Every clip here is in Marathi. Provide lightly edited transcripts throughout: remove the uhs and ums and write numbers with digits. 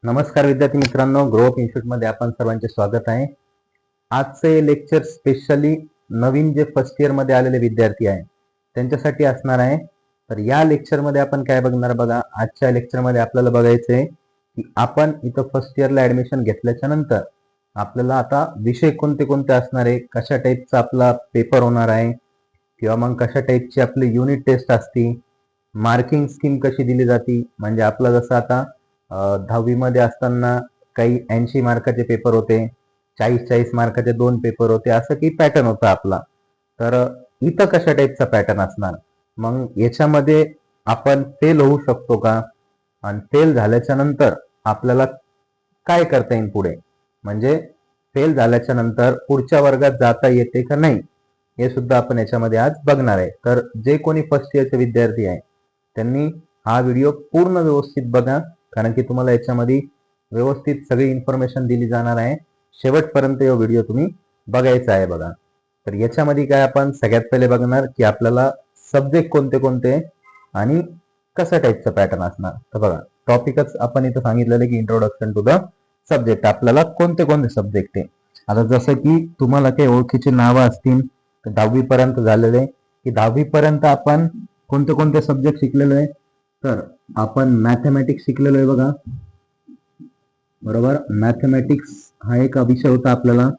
नमस्कार विद्यार्थी मित्रांनो, ग्रोअप इन्स्टिट्यूट मध्ये आपण सर्वांचे स्वागत आहे. आजचे लेक्चर स्पेशली नवीन जे फर्स्ट इयर मध्ये आलेले विद्यार्थी आहे त्यांच्यासाठी असणार आहे. तर या लेक्चर मध्ये आपण काय बघणार बघा. आजच्या लेक्चर मध्ये आपल्याला बघायचं आहे की आपण इथं फर्स्ट इयरला ऍडमिशन घेतल्याच्या नंतर आपल्याला आता विषय कोणते कोणते असणार आहे, कशा टाईपचा आपला पेपर होणार आहे किंवा मग कशा टाईपची आपली युनिट टेस्ट असती, मार्किंग स्कीम कशी दिली जाते. म्हणजे आपलं जसं आता 10वी मध्ये असताना काही 80 मार्काचे पेपर होते, 40 मार्काचे 2 पेपर होते, असं काही पॅटर्न होता आपला. तर इथं कशा टाईपचा पॅटर्न असणार, मग याच्यामध्ये आपण फेल होऊ शकतो का, आणि फेल झाल्याच्या नंतर आपल्याला काय करता येईल पुढे, म्हणजे फेल झाल्याच्या नंतर पुढच्या वर्गात जाता येते का नाही, हे सुद्धा आपण याच्यामध्ये आज बघणार आहे. तर जे कोणी फर्स्ट इयरचे विद्यार्थी आहे त्यांनी हा व्हिडिओ पूर्ण व्यवस्थित बघा, कारण की तुम्हाला याच्यामध्ये व्यवस्थित सगळी इन्फॉर्मेशन दिली जाणार आहे. शेवटपर्यंत हा व्हिडिओ तुम्ही बघायचा आहे बघा. तर याच्यामध्ये काय आपण सगळ्यात पहिले बघणार की आपल्याला सब्जेक्ट कोणते कोणते आणि कशा टाईपचा पॅटर्न असणार. तर बघा, टॉपिकच आपण इथं सांगितलेलं की इंट्रोडक्शन टू द सब्जेक्ट. आपल्याला कोणते कोणते सब्जेक्ट आहे, आता जसं की तुम्हाला काही ओळखीची नावं असतील तर 10वी पर्यंत झालेले की 10वी पर्यंत आपण कोणते कोणते सब्जेक्ट शिकलेलो आहे. तर आपण मॅथमॅटिक्स शिकलेलो आहे बघा, बरोबर. मॅथमॅटिक्स हा एक विषय होता आपल्याला.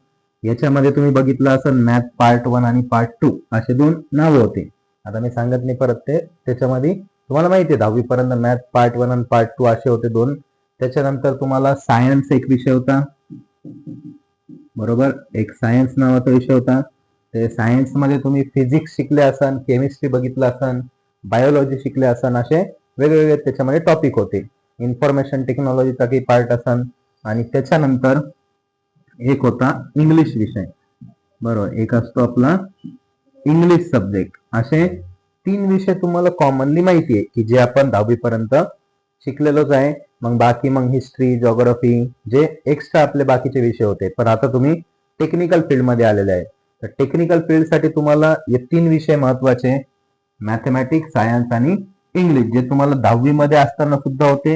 याच्यामध्ये तुम्ही बघितलं असं मॅथ पार्ट 1 आणि पार्ट 2 असे 2 नावं होते. आता मी सांगत नाही परत ते, त्याच्यामध्ये तुम्हाला माहिती आहे 10वी पर्यंत मॅथ पार्ट 1 आणि पार्ट 2 असे होते 2. त्याच्यानंतर तुम्हाला सायन्स एक विषय होता, बरोबर. एक सायन्स नावाचा विषय होता. ते सायन्स मध्ये तुम्ही फिजिक्स शिकले असाल, केमिस्ट्री बघितलं असाल, बायोलॉजी शिकले असाल, असे वेगवेगळे त्याच्यामध्ये टॉपिक होते. इन्फॉर्मेशन टेक्नॉलॉजीचा काही पार्ट असाल, आणि त्याच्यानंतर एक होता इंग्लिश विषय, बरोबर. एक असतो आपला इंग्लिश सब्जेक्ट. असे 3 विषय तुम्हाला कॉमनली माहिती आहे की जे आपण 10वी पर्यंत शिकलेलोच आहे. मग बाकी मग हिस्ट्री, जॉग्राफी जे एक्स्ट्रा आपले बाकीचे विषय होते. पण आता तुम्ही टेक्निकल फील्ड मध्ये आलेले आहे. तर टेक्निकल फील्ड साठी तुम्हाला हे 3 विषय महत्वाचे, मॅथमॅटिक्स, सायन्स आणि इंग्लिश, जे तुम्हाला 10वी मध्ये असताना सुद्धा होते.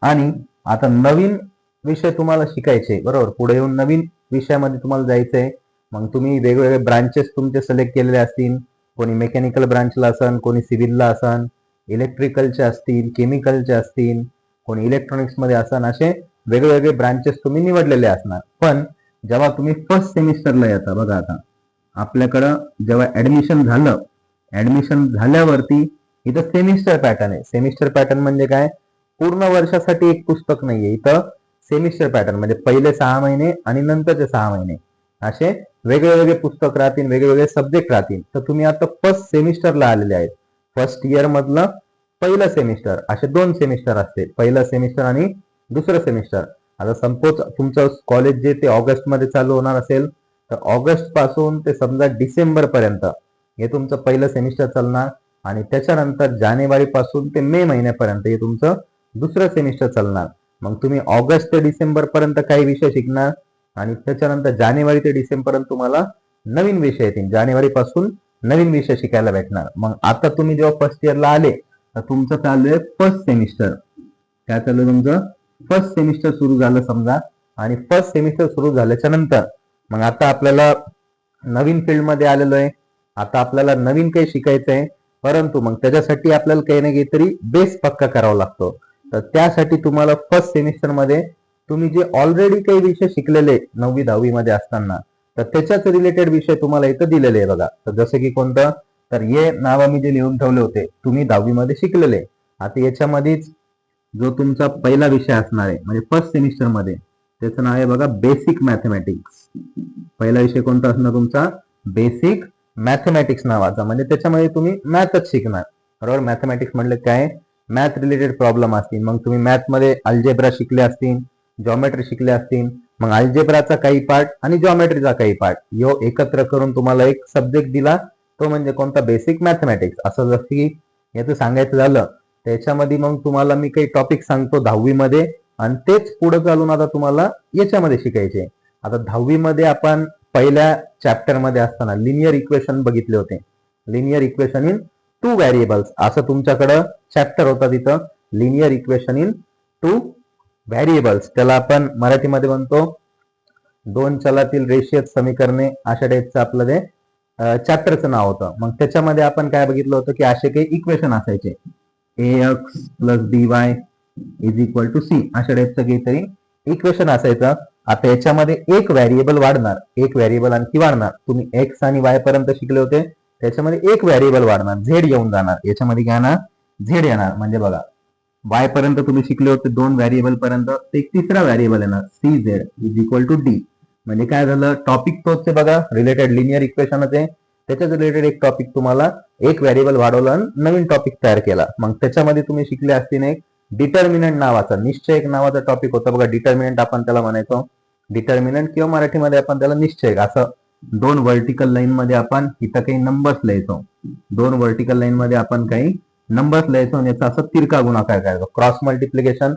आणि आता नवीन विषय तुम्हाला शिकायचे, बरोबर. पुढे येऊन नवीन विषयामध्ये तुम्हाला जायचंय. मग तुम्ही वेगवेगळे ब्रांचेस तुमचे सिलेक्ट केलेले असतील. कोणी मेकॅनिकल ब्रांचला असन, कोणी सिव्हिलला असन, इलेक्ट्रिकलचे असतील, केमिकलचे असतील, कोणी इलेक्ट्रॉनिक्स मध्ये असन, असे वेगवेगळे ब्रांचेस तुम्ही निवडलेले असणार. पण जेव्हा तुम्ही फर्स्ट सेमिस्टरला येता बघा, आता आपल्याकडं जेव्हा ऍडमिशन झालं, ऍडमिशन झाल्यावरती इथं सेमिस्टर पॅटर्न आहे. सेमिस्टर पॅटर्न म्हणजे काय, पूर्ण वर्षासाठी एक पुस्तक नाहीये इथं. सेमिस्टर पॅटर्न म्हणजे पहिले 6 महिने आणि नंतरचे 6 महिने असे वेगवेगळे पुस्तक राहतील, वेगवेगळे सब्जेक्ट राहतील. तर तुम्ही आता फर्स्ट सेमिस्टरला आलेले आहेत. फर्स्ट इयर मधलं पहिलं सेमिस्टर, असे 2 सेमिस्टर असते, पहिलं सेमिस्टर आणि दुसरं सेमिस्टर. आता सपोज तुमचं कॉलेज जे ते ऑगस्ट मध्ये चालू होणार असेल, तर ऑगस्ट पासून ते समजा डिसेंबर पर्यंत हे तुमचं पहिलं सेमिस्टर चालणार. आणि त्याच्यानंतर जानेवारी पासून ते मे महिन्यापर्यंत हे तुमचं दुसरं सेमिस्टर चालणार. मग तुम्ही ऑगस्ट ते डिसेंबर पर्यंत काही विषय शिकणार, आणि त्याच्यानंतर जानेवारी ते डिसेंबर पर्यंत तुम्हाला नवीन विषय येतील. जानेवारी पासून नवीन विषय शिकायला भेटणार. मग आता तुम्ही जेव्हा फर्स्ट इयरला आले तर तुमचं चालू आहे फर्स्ट सेमिस्टर. काय चालू आहे तुमचं, फर्स्ट सेमिस्टर सुरू झालं समजा. आणि फर्स्ट सेमिस्टर सुरू झाल्याच्या नंतर मग आता आपल्याला नवीन फील्ड मध्ये आलेलो आहे. आता आपल्याला नवीन काही शिकायचं आहे, परंतु मग त्याच्यासाठी आपल्याला काही ना काहीतरी बेस पक्का करावा लागतो. तर त्यासाठी तुम्हाला फर्स्ट सेमिस्टर मध्ये तुम्ही जे ऑलरेडी काही विषय शिकलेले 9वी 10वी मध्ये असताना, तर त्याच्याच रिलेटेड विषय तुम्हाला इथं दिलेले आहे बघा. तर जसं की कोणतं, तर हे नाव मी जे लिहून ठेवले होते तुम्ही 10वी मध्ये शिकलेले. आता याच्यामध्येच जो तुमचा पहिला विषय असणार आहे म्हणजे फर्स्ट सेमिस्टर मध्ये, त्याचं नाव आहे बघा बेसिक मॅथमॅटिक्स. पहिला विषय कोणता असणार तुमचा, बेसिक मॅथमॅटिक्स नावाचा. म्हणजे त्याच्यामध्ये तुम्ही मॅथच शिकणार, बरोबर. मॅथमॅटिक्स म्हणले काय, मॅथ रिलेटेड प्रॉब्लेम असतील. मग तुम्ही मॅथ मध्ये अल्जेब्रा शिकले असतील, जॉमेट्री शिकले असतील. मग अल्जेब्राचा काही पार्ट आणि जॉमेट्रीचा काही पार्ट यो एकत्र करून तुम्हाला एक सब्जेक्ट दिला, तो म्हणजे कोणता, बेसिक मॅथमॅटिक्स. असं जसं की याचं सांगायचं झालं, त्याच्यामध्ये मग तुम्हाला मी काही टॉपिक सांगतो 10वी मध्ये, आणि तेच पुढे चालून आता तुम्हाला याच्यामध्ये शिकायचे. आता 10वी मध्ये आपण पहिल्या चॅप्टर मध्ये असताना लिनियर इक्वेशन बघितले होते. लिनियर इक्वेशन इन 2 व्हेरिएबल्स असं तुमच्याकडं चॅप्टर होता तिथं, लिनियर इक्वेशन इन 2 व्हॅरिएबल्स, त्याला आपण मराठीमध्ये म्हणतो दोन चलातील रेषीय समीकरणे, अशा टाईपचं आपलं ते चॅप्टरचं नाव होतं. मग त्याच्यामध्ये आपण काय बघितलं होतं की असे काही इक्वेशन असायचे, ax + by = c, अशा टाईपचं काहीतरी इक्वेशन असायचं. आता याच्यामध्ये एक व्हॅरिएबल वाढणार, एक व्हॅरिएबल आणखी वाढणार. तुम्ही एक्स आणि वाय पर्यंत शिकले होते, त्याच्यामध्ये एक व्हॅरिएबल वाढणार, झेड येऊन जाणार. याच्यामध्ये काय ना झेड येणार. म्हणजे बघा, वाय पर्यंत तुम्ही शिकले होते दोन व्हॅरिएबल पर्यंत, एक तिसरा व्हॅरिएबल येणार cz = d. म्हणजे काय झालं, टॉपिक तोच आहे बघा, रिलेटेड लिनियर इक्वेशनच आहे. त्याच्याच रिलेटेड एक टॉपिक तुम्हाला एक व्हॅरिएबल वाढवला आणि नवीन टॉपिक तयार केला. मग त्याच्यामध्ये तुम्ही शिकले असतील एक डिटर्मिनंट नावाचा, निश्चयक नावाचा टॉपिक होता बघा. डिटर्मिनंट आपण त्याला म्हणायचो, डिटर्मिनंट किंवा मराठीमध्ये आपण त्याला निश्चयक. असं दोन व्हर्टिकल लाईन मध्ये आपण इथं काही नंबर्स लिहायचो, दोन व्हर्टिकल लाईन मध्ये आपण काही नंबर्स लिहायचो आणि याचा असं तिरका गुणाकार करायचो, क्रॉस मल्टिप्लिकेशन.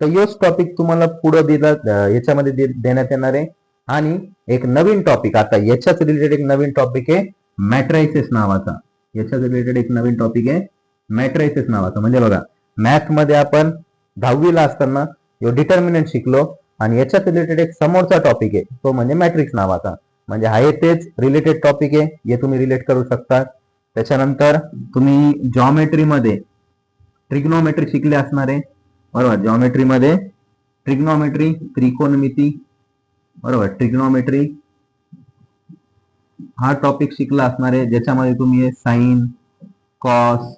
तर योच टॉपिक तुम्हाला पुढे दिला, याच्यामध्ये देण्यात येणार आहे. आणि एक नवीन टॉपिक, आता याच्याच रिलेटेड एक नवीन टॉपिक आहे मॅट्रायसिस नावाचा. याच्याच रिलेटेड एक नवीन टॉपिक आहे मॅट्रायसिस नावाचा. म्हणजे बघा, मॅथ मध्ये आपण 10वीला असताना डिटर्मिनंट शिकलो आणि याच्यात रिलेटेड एक समोरचा टॉपिक आहे, तो म्हणजे मॅट्रिक्स नावाचा. म्हणजे हा तेच रिलेटेड टॉपिक आहे, हे तुम्ही रिलेट करू शकता. त्याच्यानंतर तुम्ही जॉमेट्रीमध्ये ट्रिग्नोमेट्री शिकले असणार आहे, बरोबर. जॉमेट्रीमध्ये ट्रिग्नोमेट्री, त्रिकोणमिती, बरोबर. ट्रिग्नोमेट्री हा टॉपिक शिकला असणार आहे, ज्याच्यामध्ये तुम्ही साइन, कॉस,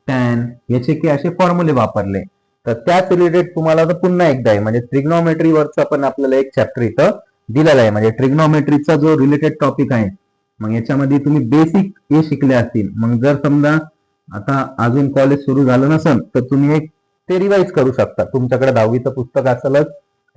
टॅन याचे काही असे फॉर्म्युले वापरले. तर त्याच रिलेटेड तुम्हाला तर पुन्हा एकदा आहे, म्हणजे ट्रिग्नोमेट्री वरचा पण आपल्याला एक चॅप्टर इथं दिलेला आहे. म्हणजे ट्रिग्नोमेट्रीचा जो रिलेटेड टॉपिक आहे, मग याच्यामध्ये तुम्ही बेसिक हे शिकले असतील. मग जर समजा आता अजून कॉलेज सुरू झालं नसेल तर तुम्ही एक ते रिवाइज करू शकता. तुमच्याकडे 10वीचं पुस्तक असेलच,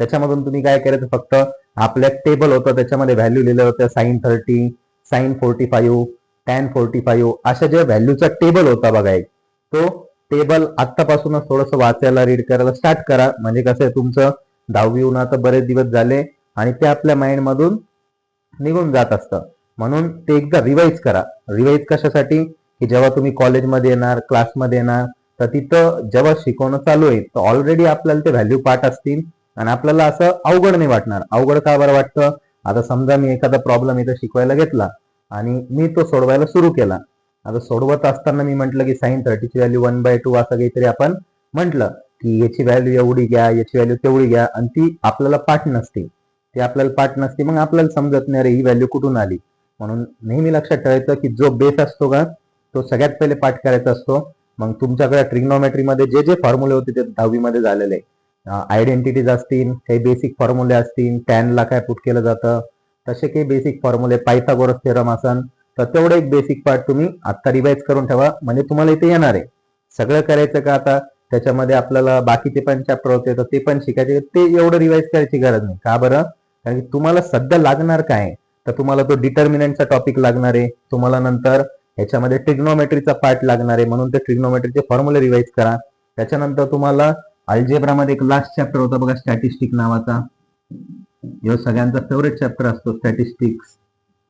त्याच्यामधून तुम्ही काय करायचं, फक्त आपल्या टेबल होतं, त्याच्यामध्ये व्हॅल्यू लिहिलं होतं, sin 30, sin 45, tan 45, अशा ज्या व्हॅल्यूचा टेबल होता बघा, एक तो टेबल आत्तापासूनच थोडंसं वाचायला, रीड करायला स्टार्ट करा. म्हणजे कसं आहे, तुमचं 10वी होऊन आता बरेच दिवस झाले आणि ते आपल्या माइंड मधून निघून जात असतं. म्हणून ते एकदा रिवाइज करा. रिवाइज कशासाठी, की जेव्हा तुम्ही कॉलेजमध्ये येणार, क्लासमध्ये येणार, तर तिथं जेव्हा शिकवणं चालू आहे तर ऑलरेडी आपल्याला ते व्हॅल्यू पाठ असतील आणि आपल्याला असं अवघड नाही वाटणार. अवघड का बरं वाटतं, आता समजा मी एखादा प्रॉब्लेम इथं शिकवायला घेतला आणि मी तो सोडवायला सुरू केला. आता सोडवत असताना मी म्हटलं की sin 30 ची व्हॅल्यू 1/2 असं काहीतरी आपण म्हटलं की याची व्हॅल्यू एवढी घ्या, याची व्हॅल्यू तेवढी घ्या, आणि ती आपल्याला पाठ नसते. ती आपल्याला पाठ नसते, मग आपल्याला समजत नाही रे ही व्हॅल्यू कुठून आली. म्हणून नेहमी लक्षात ठेवायचं की जो बेस असतो का, तो सगळ्यात पहिले पाठ करायचा असतो. मग तुमच्याकडे ट्रिग्नोमेट्रीमध्ये जे जे फॉर्म्युले होते ते 10वी मध्ये झालेले, आयडेंटिटीज असतील, काही बेसिक फॉर्म्युले असतील, टॅनला काय पुट केलं जातं, तसे काही बेसिक फॉर्म्युले, पायथागोरस थेरम असन, तर तेवढं एक बेसिक पार्ट तुम्ही आता रिवाइज करून ठेवा. म्हणजे तुम्हाला इथे येणार आहे. सगळं करायचं का आता, त्याच्यामध्ये आपल्याला बाकीचे पण चॅप्टर होते तर ते पण शिकायचे, ते एवढं रिवाइज करायची गरज नाही. का बरं, कारण की तुम्हाला सध्या लागणार काय, तर तुम्हाला तो डिटर्मिनंटचा टॉपिक लागणार आहे, तुम्हाला नंतर ह्याच्यामध्ये ट्रिग्नोमेट्रीचा पार्ट लागणार आहे. म्हणून ते ट्रिग्नोमेट्रीचे फॉर्म्युले रिवाइज करा. त्याच्यानंतर तुम्हाला अल्जेब्रामध्ये एक लास्ट चॅप्टर होता बघा, स्टॅटिस्टिक नावाचा. जो सगळ्यांचा फेवरेट चॅप्टर असतो, स्टॅटिस्टिक्स,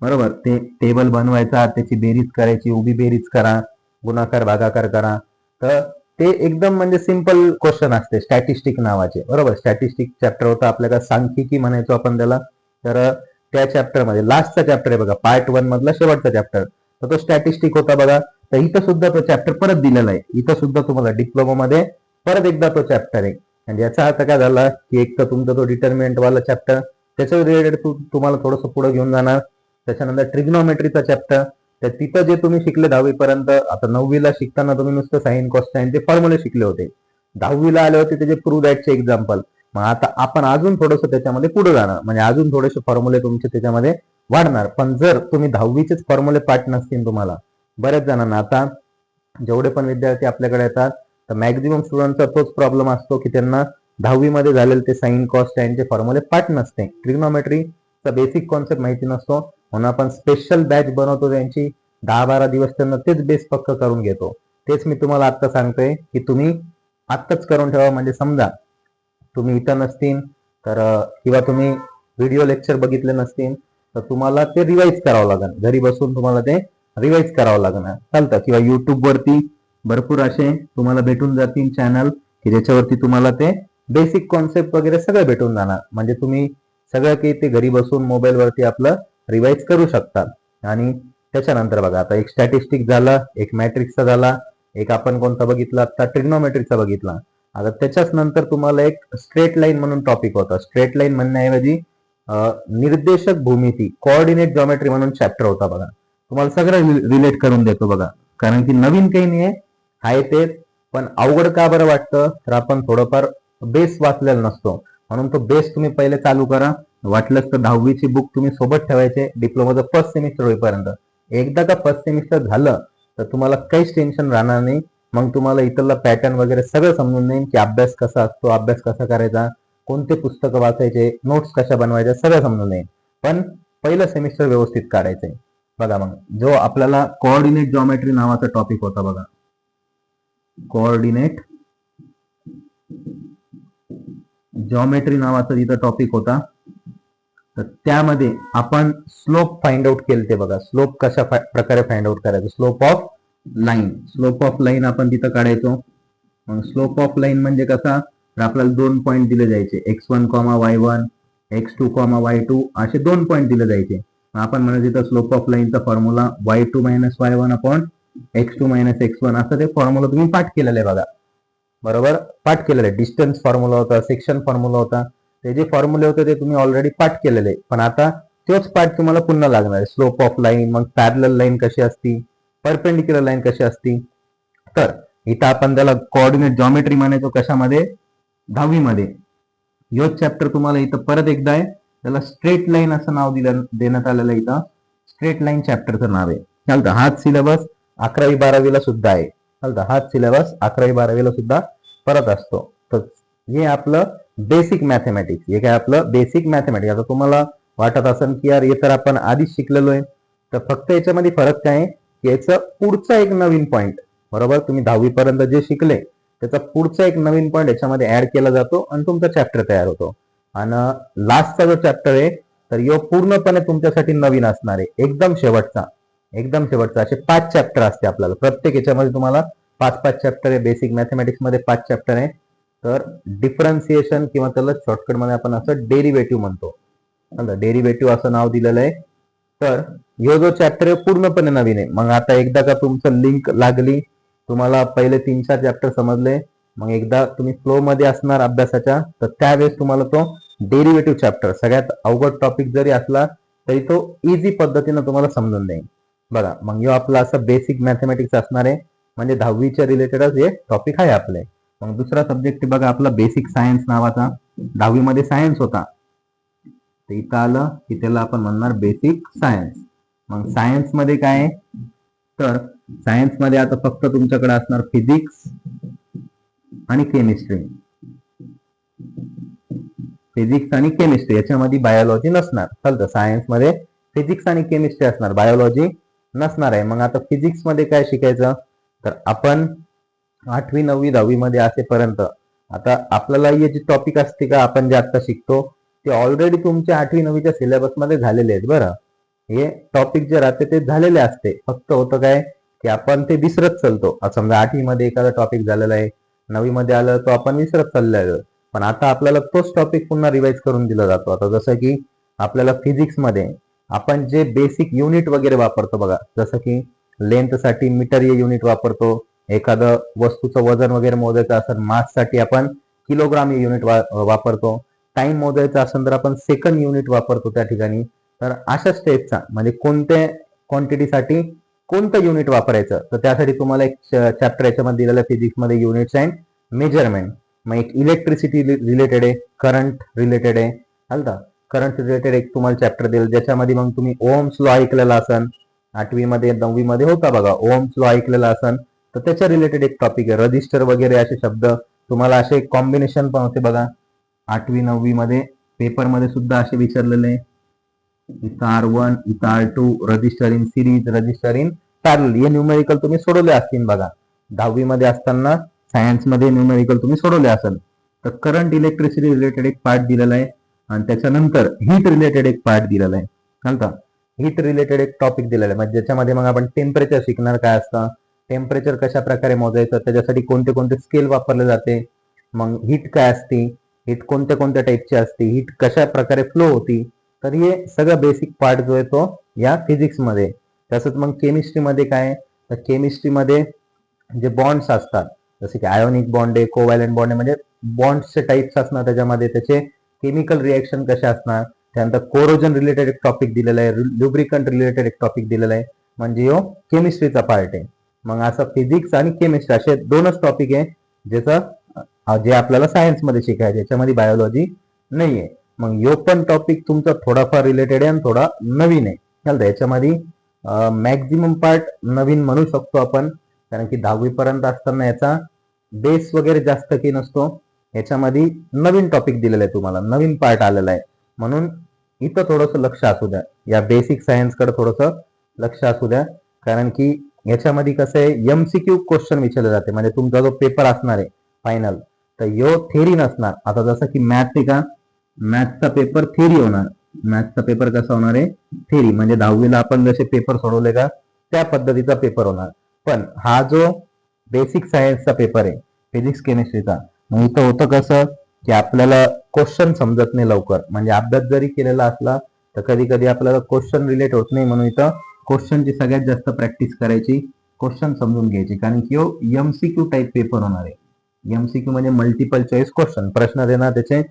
बरोबर. ते टेबल बनवायचा, त्याची बेरीज करायची, उभी बेरीज करा, गुणाकार भागाकार करा. तर ते एकदम म्हणजे सिंपल क्वेश्चन असते स्टॅटिस्टिक नावाचे, बरोबर. स्टॅटिस्टिक चॅप्टर होता आपल्याला, सांख्यिकी म्हणायचो आपण त्याला. तर त्या चॅप्टरमध्ये लास्टचा चॅप्टर आहे बघा, पार्ट 1 मधला शेवटचा चॅप्टर, तर तो स्टॅटिस्टिक होता बघा. तर इथं सुद्धा तो चॅप्टर परत दिलेला आहे. इथं सुद्धा तुम्हाला डिप्लोमा मध्ये परत एकदा तो चॅप्टर आहे. म्हणजे याचा अर्थ काय झाला, की एक तर तुमचा तो डिटर्मिनंट वाला चॅप्टर, त्याच्या रिलेटेड तुम्हाला थोडंसं पुढे घेऊन जाणार. त्याच्यानंतर ट्रिग्नोमेट्रीचा चॅप्टर, तर तिथं जे तुम्ही शिकले 10वी पर्यंत, आता 9वीला शिकताना तुम्ही नुसतं साइन, कॉस, टॅन चे फॉर्म्युले शिकले होते. 10वीला आले होते त्याचे प्रूव्ह दॅटचे एक्झाम्पल. मग आता आपण अजून थोडंसं त्याच्यामध्ये पुढे जाणार, म्हणजे अजून थोडेसे फॉर्म्युले तुमचे त्याच्यामध्ये वाढणार. पण जर तुम्ही 10वीचेच फॉर्म्युले पाठ नसतील तुम्हाला, बऱ्याच जणांना आता जेवढे पण विद्यार्थी आपल्याकडे येतात, तर मॅक्झिमम स्टुडंटचा तोच प्रॉब्लेम असतो की त्यांना 10वी मध्ये झालेले ते साइन, कॉस, टॅनचे फॉर्म्युले पाठ नसते, ट्रिग्नोमेट्रीचा बेसिक कॉन्सेप्ट माहिती नसतो. म्हणून आपण स्पेशल बॅच बनवतो, त्यांची 10-12 दिवस त्यांना तेच बेस पक्क करून घेतो. तेच मी तुम्हाला आत्ता सांगतोय की तुम्ही आत्ताच करून ठेवा. म्हणजे समजा तुम्ही इथं नसतील तर, किंवा तुम्ही व्हिडिओ लेक्चर बघितले नसतील, तर तुम्हाला ते रिवाइज करावं लागेल. घरी बसून तुम्हाला ते रिवाइज करावं लागणार, चालतं. किंवा युट्यूब वरती भरपूर असे तुम्हाला भेटून जातील चॅनल की ज्याच्यावरती तुम्हाला ते बेसिक कॉन्सेप्ट वगैरे सगळं भेटून जाणार. म्हणजे तुम्ही सगळं काही ते घरी बसून मोबाईलवरती आपलं रिवाइज करू शकता. आणि त्याच्यानंतर बघा, आता एक स्टॅटिस्टिक झाला, एक मॅट्रिक्सचा झाला, एक आपण कोणता बघितला आता, ट्रिग्नोमेट्रीचा बघितला. आता त्याच्याच नंतर तुम्हाला एक स्ट्रेट लाईन म्हणून टॉपिक होता. स्ट्रेट लाईन म्हणण्याऐवजी निर्देशक भूमिती, कोऑर्डिनेट जॉमेट्री म्हणून चॅप्टर होता बघा. तुम्हाला सगळं रिलेट करून देतो बघा, कारण की नवीन काही नाही आहे ते. पण अवघड का बरं वाटतं, तर आपण थोडंफार बेस वाचलेला नसतो. म्हणून तो बेस तुम्ही पहिले चालू करा. वाटलंच तर 10वीची बुक तुम्ही सोबत ठेवायचे डिप्लोमाचं फर्स्ट सेमिस्टर होईपर्यंत. एकदा का फर्स्ट सेमिस्टर झालं तर तुम्हाला काहीच टेन्शन राहणार नाही. मग तुम्हाला इथला पॅटर्न वगैरे सगळं समजून जाईल की अभ्यास कसा असतो, अभ्यास कसा करायचा, कोणते पुस्तकं वाचायचे, नोट्स कशा बनवायच्या, सगळं समजून जाईल. पण पहिलं सेमिस्टर व्यवस्थित काढायचंय. बघा मग जो आपल्याला कोऑर्डिनेट जॉमेट्री नावाचा टॉपिक होता बघा, कोऑर्डिनेट जॉमेट्री नावाचा तिथं टॉपिक होता. तर त्यामध्ये आपण स्लोप फाइंड आउट केले ते बघा. स्लोप कशा प्रकारे फाइंड आउट करायचं, slope of line. Slope of line आपण तिथं काढायचो. मग स्लोप ऑफ लाईन म्हणजे कसा, तर आपल्याला 2 पॉईंट दिले जायचे, x1, y1, x2, y2 असे 2 पॉईंट दिले जायचे. आपण म्हणत तिथं स्लोप ऑफ लाईनचा formula y2 - y1 upon x2 - x1 असं ते फॉर्म्युला तुम्ही पाठ केलेला आहे बघा. बरोबर, पाठ केलेलं आहे. डिस्टन्स फॉर्म्युला होता, सेक्शन फॉर्म्युला होता, ते जे फॉर्म्युले होते ते तुम्ही ऑलरेडी पाठ केलेले. पण आता तोच पाठ तुम्हाला पुन्हा लागणार आहे. स्लोप ऑफ लाईन, मग पॅरलल लाईन कशी असती, परपेंडिक्युलर लाईन कशी असती. तर इथं आपण त्याला कोऑर्डिनेट जॉमेट्री म्हणायचो कशामध्ये, 10वी मध्ये. योच चॅप्टर तुम्हाला इथं परत एकदा आहे, त्याला स्ट्रेट लाईन असं नाव देण्यात आलेलं आहे. इथं स्ट्रेट लाईन चॅप्टरचं नाव आहे. चालतं, हाच सिलेबस 11वी 12वीला सुद्धा आहे. चालतं, हाच सिलेबस 11वी 12वीला सुद्धा परत असतो. तर हे आपलं बेसिक मॅथमॅटिक्स. हे काय आपलं बेसिक मॅथमॅटिक्स. आता तुम्हाला वाटत असेल की यार हे तर आपण आधीच शिकलेलो आहे. तर फक्त याच्यामध्ये फरक काय आहे की याचं पुढचा एक नवीन पॉईंट, बरोबर, तुम्ही 10वी पर्यंत जे शिकले त्याचा पुढचा एक नवीन पॉईंट याच्यामध्ये ऍड केला जातो आणि तुमचा चॅप्टर तयार होतो. आणि लास्टचा जो चॅप्टर आहे तर यो पूर्णपणे तुमच्यासाठी नवीन असणार आहे. एकदम शेवटचा, एकदम शेवटचा. असे 5 चॅप्टर असते आपल्याला प्रत्येक याच्यामध्ये. तुम्हाला 5-5 चॅप्टर आहे. बेसिक मॅथमॅटिक्स मध्ये 5 चॅप्टर आहे. तर डिफरन्सिएशन किंवा त्याला शॉर्टकट मध्ये आपण असं डेरिव्हेटिव्ह म्हणतो. डेरिव्हेटिव्ह असं नाव दिलेलं आहे. तर ह्यो जो चॅप्टर आहे पूर्णपणे नवीन आहे. मग आता एकदा का तुमचं लिंक लागली, तुम्हाला पहिले 3-4 चॅप्टर समजले, मग एकदा तुम्ही फ्लो मध्ये असणार अभ्यासाच्या, तर त्यावेळेस तुम्हाला तो डेरिव्हेटिव्ह चॅप्टर सगळ्यात अवघड टॉपिक जरी असला तरी तो इझी पद्धतीनं तुम्हाला समजून जाईल. बघा, मग ह्यो आपला असं बेसिक मॅथमॅटिक्स असणार आहे. म्हणजे 10वीच्या रिलेटेडच हे टॉपिक आहे आपले. मग दुसरा सब्जेक्ट बघा आपला बेसिक सायन्स नावाचा. 10वी मध्ये सायन्स होता, तर इथं आलं की त्याला आपण म्हणणार बेसिक सायन्स. मग सायन्स मध्ये काय आहे, तर सायन्स मध्ये आता फक्त तुमच्याकडे असणार फिजिक्स आणि केमिस्ट्री. फिजिक्स आणि केमिस्ट्री, याच्यामध्ये बायोलॉजी नसणार. चालतं, सायन्स मध्ये फिजिक्स आणि केमिस्ट्री असणार, बायोलॉजी नसणार आहे. मग आता फिजिक्स मध्ये काय शिकायचं, तर आपण 8वी 9वी 10वी मध्ये असेपर्यंत आता आपल्याला हे जे टॉपिक असते का आपण जे आता शिकतो ते ऑलरेडी तुमच्या 8वी 9वीच्या सिलेबस मध्ये झालेले आहेत. बरं, हे टॉपिक जे राहते ते झालेले असते. फक्त होतं काय की आपण ते विसरत चालतो. समजा 8वी मध्ये एखादा टॉपिक झालेला आहे, 9वी मध्ये आलं तो आपण विसरत चाललेलो. पण आता आपल्याला तोच टॉपिक पुन्हा रिवाइज करून दिला जातो. आता जसं की आपल्याला फिजिक्स मध्ये आपण जे बेसिक युनिट वगैरे वापरतो बघा, जसं की लेंथ साठी मीटर हे युनिट वापरतो. एखादं वस्तूचं वजन वगैरे मोजायचं असेल, मास साठी आपण किलोग्राम हे युनिट वापरतो. टाइम मोजायचा असेल तर आपण सेकंड युनिट वापरतो त्या ठिकाणी. तर अशा स्टेपचा म्हणजे कोणत्या क्वांटिटीसाठी कोणतं युनिट वापरायचं, तर त्यासाठी तुम्हाला एक चॅप्टर याच्यामध्ये दिलेलं आहे फिजिक्स मध्ये, युनिट्स अँड मेजरमेंट. मग एक इलेक्ट्रिसिटी रिलेटेड आहे, करंट रिलेटेड आहे. चालतं, करंट रिलेटेड एक तुम्हाला चॅप्टर दिलं, ज्याच्यामध्ये मग तुम्ही ओम्स लॉ ऐकलेला असन, 8वी मध्ये 9वी मध्ये होता बघा, ओम्स लॉ ऐकलेला असन, तर त्याच्या रिलेटेड एक टॉपिक आहे. रजिस्टर वगैरे असे शब्द तुम्हाला असे कॉम्बिनेशन पण होते बघा 8वी 9वी मध्ये, पेपर मध्ये सुद्धा असे विचारलेले. इथं R1, इथं R2, register in series, register in parallel, हे न्यूमेरिकल तुम्ही सोडवले असतील बघा 10वी मध्ये असताना. सायन्स मध्ये न्यूमेरिकल तुम्ही सोडवले असेल. तर करंट इलेक्ट्रिसिटी रिलेटेड एक पार्ट दिलेला आहे आणि त्याच्यानंतर हीट रिलेटेड एक पार्ट दिलेला आहे. चालतं, हीट रिलेटेड एक टॉपिक दिलेला आहे, म्हणजे ज्याच्यामध्ये मग आपण टेम्परेचर शिकणार, काय असतं टेम्परेचर, कशा प्रकारे मोजायचं, त्याच्यासाठी कोणते कोणते स्केल वापरले जाते, मग हीट काय असते, हीट कोणत्या कोणत्या टाईपची असते, हीट कशा प्रकारे फ्लो होती, तर हे सगळं बेसिक पार्ट जो आहे तो या फिजिक्समध्ये. तसंच मग केमिस्ट्रीमध्ये काय, तर केमिस्ट्रीमध्ये जे बॉन्ड्स असतात, जसे की आयोनिक बॉन्ड आहे, कोव्हॅलंट बॉन्ड आहे, म्हणजे बॉन्ड्सचे टाईप्स असणार त्याच्यामध्ये, त्याचे केमिकल रिएक्शन कसे असणार. त्यानंतर कोरोजन रिलेटेड एक टॉपिक दिलेला आहे, लुब्रिकंट रिलेटेड एक टॉपिक दिलेला आहे, म्हणजे यो केमिस्ट्रीचा पार्ट आहे. मग असं फिजिक्स आणि केमिस्ट्री असे दोनच टॉपिक आहे ज्याचं जे आपल्याला सायन्समध्ये शिकायचे, याच्यामध्ये बायोलॉजी नाहीये. मग यो पण टॉपिक तुमचा थोडाफार रिलेटेड आहे आणि थोडा नवीन आहे. चालतं, याच्यामध्ये मॅक्झिमम पार्ट नवीन म्हणू शकतो आपण, कारण की 10वी पर्यंत असताना याचा बेस वगैरे जास्त की नसतो. याच्यामध्ये नवीन टॉपिक दिलेला आहे, तुम्हाला नवीन पार्ट आलेला आहे, म्हणून इथं थोडंसं लक्ष असू द्या, या बेसिक सायन्सकडे थोडंसं लक्ष असू द्या. कारण की याच्यामध्ये कसं आहे, एमसीक्यू क्वेश्चन विचारले जाते, म्हणजे तुमचा जो पेपर असणार आहे फायनल, तर यो थेरी नसणार. आता जसं की मॅथ आहे का, मॅथचा पेपर थेरी होणार. मॅथचा पेपर कसा होणार आहे, थेरी, म्हणजे 10वीला आपण जसे पेपर सोडवले का त्या पद्धतीचा पेपर होणार. पण हा जो बेसिक सायन्सचा पेपर आहे फिजिक्स केमिस्ट्रीचा, मग इथं होतं कसं की आपल्याला क्वेश्चन समजत नाही लवकर, म्हणजे अभ्यास जरी केलेला असला तर कधी कधी आपल्याला क्वेश्चन रिलेट होत नाही, म्हणून इथं क्वेश्चनची सगळ्यात जास्त प्रॅक्टिस करायची, क्वेश्चन समजून घ्यायची. कारण की एमसीक्यू टाईप पेपर होणार आहे. एमसीक्यू म्हणजे मल्टिपल चॉईस क्वेश्चन, प्रश्न देणार, त्याचे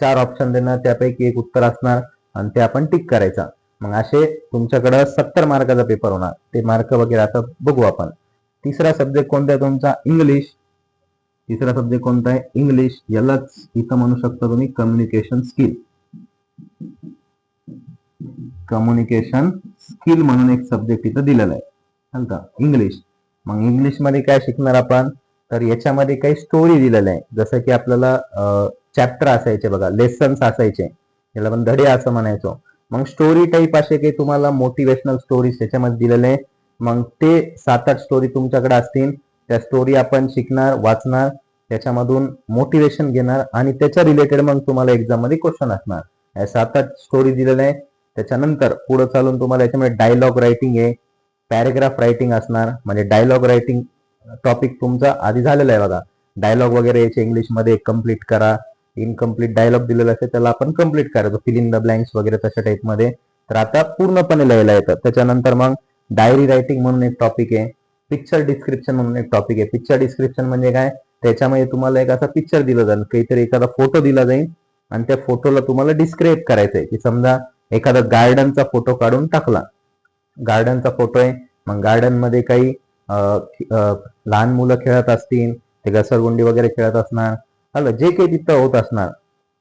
4 ऑप्शन देणार, त्यापैकी एक उत्तर असणार आणि ते आपण टिक करायचा. मग असे तुमच्याकडं 70 मार्काचा पेपर होणार. ते मार्क वगैरे आता बघू आपण. तिसरा सब्जेक्ट कोणता आहे तुमचा, इंग्लिश. तिसरा सब्जेक्ट कोणता आहे, इंग्लिश. यालाच इथं म्हणू शकता तुम्ही कम्युनिकेशन स्किल. कम्युनिकेशन स्किल म्हणून एक सब्जेक्ट इथं दिलेला आहे, चालतं, इंग्लिश. मग इंग्लिश मध्ये काय शिकणार आपण, तर याच्यामध्ये काही स्टोरी दिलेल्या आहे, जसं की आपल्याला चॅप्टर असायचे बघा, लेसन्स असायचे, याला पण धडे असं म्हणायचो. मग स्टोरी टाईप असे काही तुम्हाला मोटिवेशनल स्टोरीज त्याच्यामध्ये दिलेले आहे. मग ते 7-8 स्टोरी तुमच्याकडे असतील, त्या स्टोरी आपण शिकणार, वाचणार, त्याच्यामधून मोटिवेशन घेणार आणि त्याच्या रिलेटेड मग तुम्हाला एक्झाम मध्ये क्वेश्चन असणार. या 7-8 स्टोरी दिलेल्या आहे. त्याच्यानंतर पुढे चालून तुम्हाला याच्यामध्ये डायलॉग रायटिंग आहे, पॅरेग्राफ रायटिंग असणार. म्हणजे डायलॉग रायटिंग टॉपिक तुमचा आधी झालेला आहे बघा, डायलॉग वगैरे याचे इंग्लिशमध्ये कम्प्लीट करा. इनकम्प्लीट डायलॉग दिलेला असेल त्याला आपण कम्प्लीट करायचं, फिल इन द ब्लँक्स वगैरे तशा टाईपमध्ये. तर आता पूर्णपणे लिहायला येतं. त्याच्यानंतर मग डायरी रायटिंग म्हणून एक टॉपिक आहे, पिक्चर डिस्क्रिप्शन म्हणून एक टॉपिक आहे. पिक्चर डिस्क्रिप्शन म्हणजे काय, त्याच्यामध्ये तुम्हाला एक असा पिक्चर दिला जाईल, काहीतरी एखादा फोटो दिला जाईल आणि त्या फोटोला तुम्हाला डिस्क्राईब करायचंय. की समजा एखादा गार्डनचा फोटो काढून टाकला, गार्डनचा फोटो आहे, मग गार्डन मध्ये काही लहान मुलं खेळत असतील, ते घसरगुंडी वगैरे खेळत असणार, आलं जे काही तिथं होत असणार,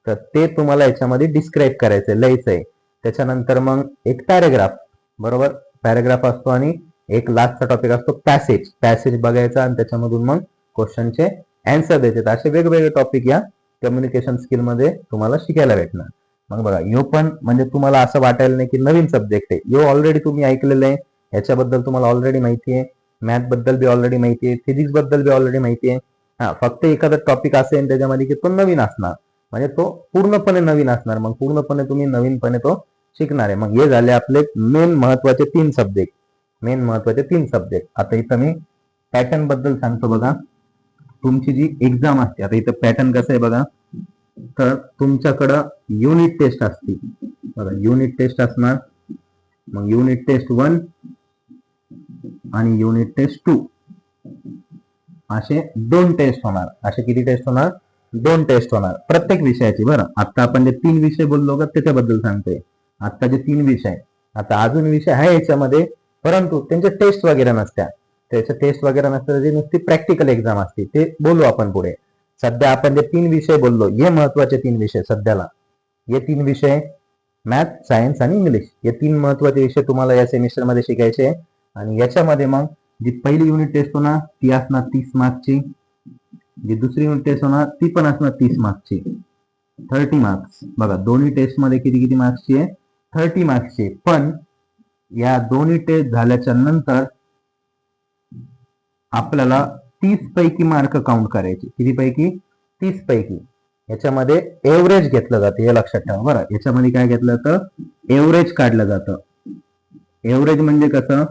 तर ते तुम्हाला याच्यामध्ये डिस्क्राईब करायचंय, लिहायचंय. त्याच्यानंतर मग एक पॅरेग्राफ, बरोबर, पॅरेग्राफ असतो आणि एक लास्टचा टॉपिक असतो पॅसेज. पॅसेज बघायचा आणि त्याच्यामधून मग क्वेश्चनचे अँसर द्यायचे. असे वेगवेगळे टॉपिक या कम्युनिकेशन स्किल मध्ये तुम्हाला शिकायला भेटणार. मग बघा, यो पण म्हणजे तुम्हाला असं वाटायला नाही की नवीन सब्जेक्ट आहे, यो ऑलरेडी तुम्ही ऐकलेलं आहे, याच्याबद्दल तुम्हाला ऑलरेडी माहिती आहे, मॅथ बद्दल बी ऑलरेडी माहिती आहे, फिजिक्स बद्दल बी ऑलरेडी माहिती आहे. हा, फक्त एखादा टॉपिक असेल त्याच्यामध्ये की तो नवीन असणार, म्हणजे तो पूर्णपणे नवीन असणार. मग पूर्णपणे तुम्ही नवीनपणे तो शिकणार आहे. मग हे झाले आपले मेन महत्वाचे 3 सब्जेक्ट. मेन महत्वाचे 3 सब्जेक्ट. आता इथं मी पॅटर्न बद्दल सांगतो बघा. तुमची जी एक्झाम असते, आता इथं पॅटर्न कसं आहे बघा, तर तुमच्याकडं युनिट टेस्ट असते बघा, युनिट टेस्ट असणार. मग युनिट टेस्ट 1 आणि युनिट टेस्ट 2 असे 2 टेस्ट होणार. असे किती टेस्ट होणार, 2 टेस्ट होणार प्रत्येक विषयाची. बरं, आता आपण जे 3 विषय बोललो का त्याच्याबद्दल सांगतोय. आता जे 3 विषय, आता अजून विषय आहे याच्यामध्ये, परंतु त्यांचे टेस्ट वगैरे नसत्या, त्याचे टेस्ट वगैरे नसतं, जे नुसती प्रॅक्टिकल एक्झाम असते, ते बोलू आपण पुढे. सध्या आपण जे 3 विषय बोललो, हे महत्वाचे 3 विषय सध्याला. हे 3 विषय मॅथ, सायन्स आणि इंग्लिश, हे 3 महत्वाचे विषय तुम्हाला या सेमिस्टर मध्ये शिकायचे. आणि याच्यामध्ये मग जी पहिली युनिट टेस्ट होणार ती असणार 30 मार्कची, जी दुसरी युनिट टेस्ट होणार ती पण असणार 30 मार्कची, 30 मार्क्स. बघा, दोन्ही टेस्ट मध्ये किती किती मार्क्सची आहे, 30 मार्क्सची. पण या दोन्ही टेस्ट झाल्याच्या नंतर आपल्याला 30 पैकी मार्क काउंट करायचे. किती पैकी, 30 पैकी. याच्यामध्ये एव्हरेज घेतलं जातं, हे लक्षात ठेवा बरं. याच्यामध्ये काय घेतलं जातं, एव्हरेज काढलं जातं. एव्हरेज म्हणजे कसं,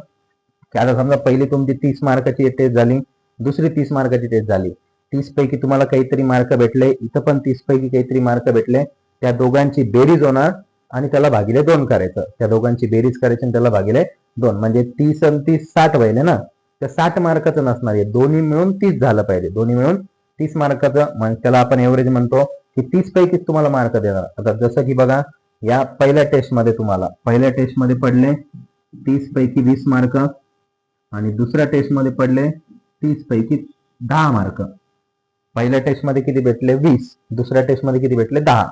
की आता समजा पहिली तुमची 30 मार्काची टेस्ट झाली, दुसरी 30 मार्काची टेस्ट झाली, 30 पैकी तुम्हाला काहीतरी मार्क भेटले, इथं पण 30 पैकी काहीतरी मार्क भेटले, त्या दोघांची बेरीज होणार आणि त्याला भागिले 2 करायचं. त्या दोघांची बेरीज करायची आणि त्याला भागिले 2 म्हणजे 30 आणि 30 60 व्हायले ना. तर 60 मार्काचं नसणार आहे, दोन्ही मिळून 30 झालं पाहिजे. दोन्ही मिळून 30 मार्काचं, त्याला आपण एव्हरेज म्हणतो की 30 पैकीच तुम्हाला मार्क देणार. आता जसं की बघा या पहिल्या टेस्टमध्ये तुम्हाला पहिल्या टेस्टमध्ये पडले 30 पैकी 20 मार्क आणि दुसऱ्या टेस्टमध्ये पडले 30 पैकी 10 मार्क. पहिल्या टेस्टमध्ये किती भेटले 20, दुसऱ्या टेस्टमध्ये किती भेटले 10.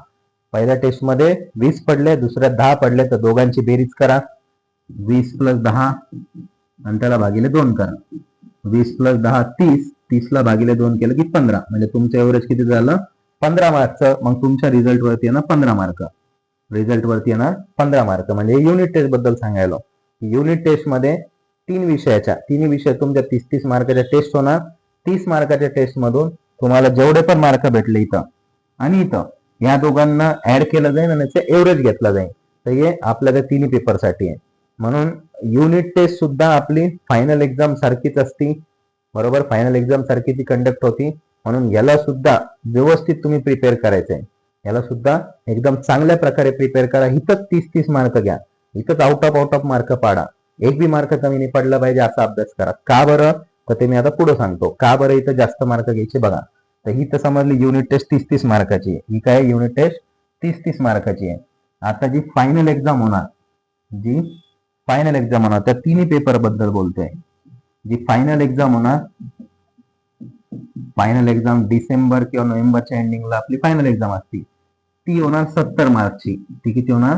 पहिल्या टेस्टमध्ये 20 पडले, दुसऱ्यात 10 पडले, तर दोघांची बेरीज करा. 20 + 10 आणि त्याला भागिले 2 करा. 20 + 10 30, 30 ला भागिले 2 केलं की 15, म्हणजे तुमचं एव्हरेज किती झालं 15 मार्कचं. मग तुमच्या रिझल्ट वरती येणार 15 मार्क. रिझल्ट वरती येणार 15 मार्क. म्हणजे युनिट टेस्ट बद्दल सांगायला, युनिट टेस्ट मध्ये 3 विषयाच्या, तिन्ही विषय तुमच्या 30-30 मार्काच्या टेस्ट होणार. 30 मार्काच्या टेस्ट मधून तुम्हाला जेवढे पण मार्क भेटले इथं आणि इथं, या दोघांना ऍड केलं जाईल आणि त्याचं एव्हरेज घेतलं जाईल. तर हे आपल्याला तिन्ही पेपरसाठी आहे. म्हणून युनिट टेस्ट सुद्धा आपली फायनल एक्झाम सारखीच असती, बरोबर. फायनल एक्झाम सारखी ती कंडक्ट होती. म्हणून याला सुद्धा व्यवस्थित तुम्ही प्रिपेअर करायचंय. याला सुद्धा एकदम चांगल्या प्रकारे प्रिपेअर करा. इथंच 30-30 मार्क घ्या, इथंच आउट ऑफ मार्क पाडा. एक बी मार्क कमी नाही पडला पाहिजे असा अभ्यास करा. का बरं, तर ते मी आता पुढे सांगतो का बरं इथं जास्त मार्क घ्यायचे. बघा, तर ही तर समजली युनिट टेस्ट 30-30 मार्काची आहे. ही काय युनिट टेस्ट 30-30 मार्काची आहे. आता जी फायनल एक्झाम होणार, त्या तिन्ही पेपर बद्दल बोलतोय. जी फायनल एक्झाम होणार, फायनल एक्झाम डिसेंबर किंवा नोव्हेंबरच्या एंडिंगला आपली फायनल एक्झाम असते. ती होणार 70 मार्कची. ती किती होणार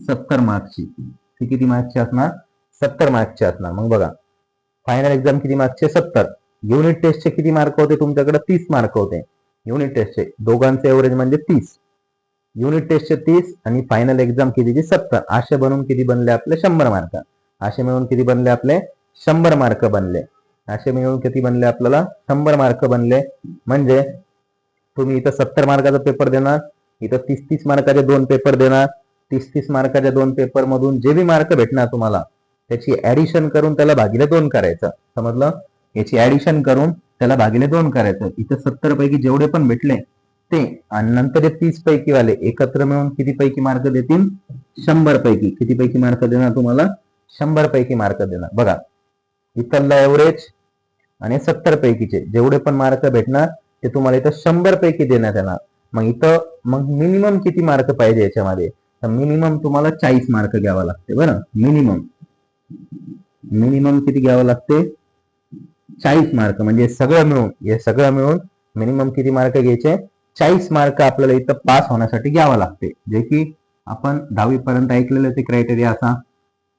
70 मार्कची. ती किती मार्कची असणार 70 मार्कची असणार. मग बघा फायनल एक्झाम किती मार्कचे 70. युनिट टेस्टचे किती मार्क होते तुमच्याकडे 30 मार्क होते युनिट टेस्टचे. दोघांचे एव्हरेज म्हणजे 30. युनिट टेस्टचे 30 आणि फायनल एक्झाम कितीची 70. असे बनवून किती बनले आपले 100 मार्क. असे मिळून किती बनले आपले 100 मार्क बनले. असे मिळून किती बनले आपल्याला 100 मार्क बनले. म्हणजे तुम्ही इथं 70 मार्काचा पेपर देणार, इथं 30-30 मार्काचे 2 पेपर देणार. 30-30 मार्काच्या 2 पेपर मधून जे बी मार्क भेटणार तुम्हाला त्याची ऍडिशन करून त्याला भागिले 2 करायचं. समजलं, याची ऍडिशन करून त्याला भागिले 2 करायचं. इथं 70 पैकी जेवढे पण भेटले ते आणि नंतर 30 पैकी वाले एकत्र मिळून किती पैकी मार्क देतील 100 पैकी. किती पैकी मार्क देणार तुम्हाला 100 पैकी मार्क देणार. बघा इथला एव्हरेज आणि 70 पैकीचे जेवढे पण मार्क भेटणार ते तुम्हाला इथं 100 पैकी देण्यात येणार. मग मिनिमम किती मार्क पाहिजे याच्यामध्ये, तर मिनिमम तुम्हाला 40 मार्क घ्यावा लागते. बरं, मिनिमम किती घ्यावं लागते 40 मार्क. म्हणजे हे सगळं मिळून मिनिमम किती मार्क घ्यायचे 40 मार्क आपल्याला इथं पास होण्यासाठी घ्यावं लागते. जे की आपण 10वी पर्यंत ऐकलेलं ते क्रायटेरिया असा.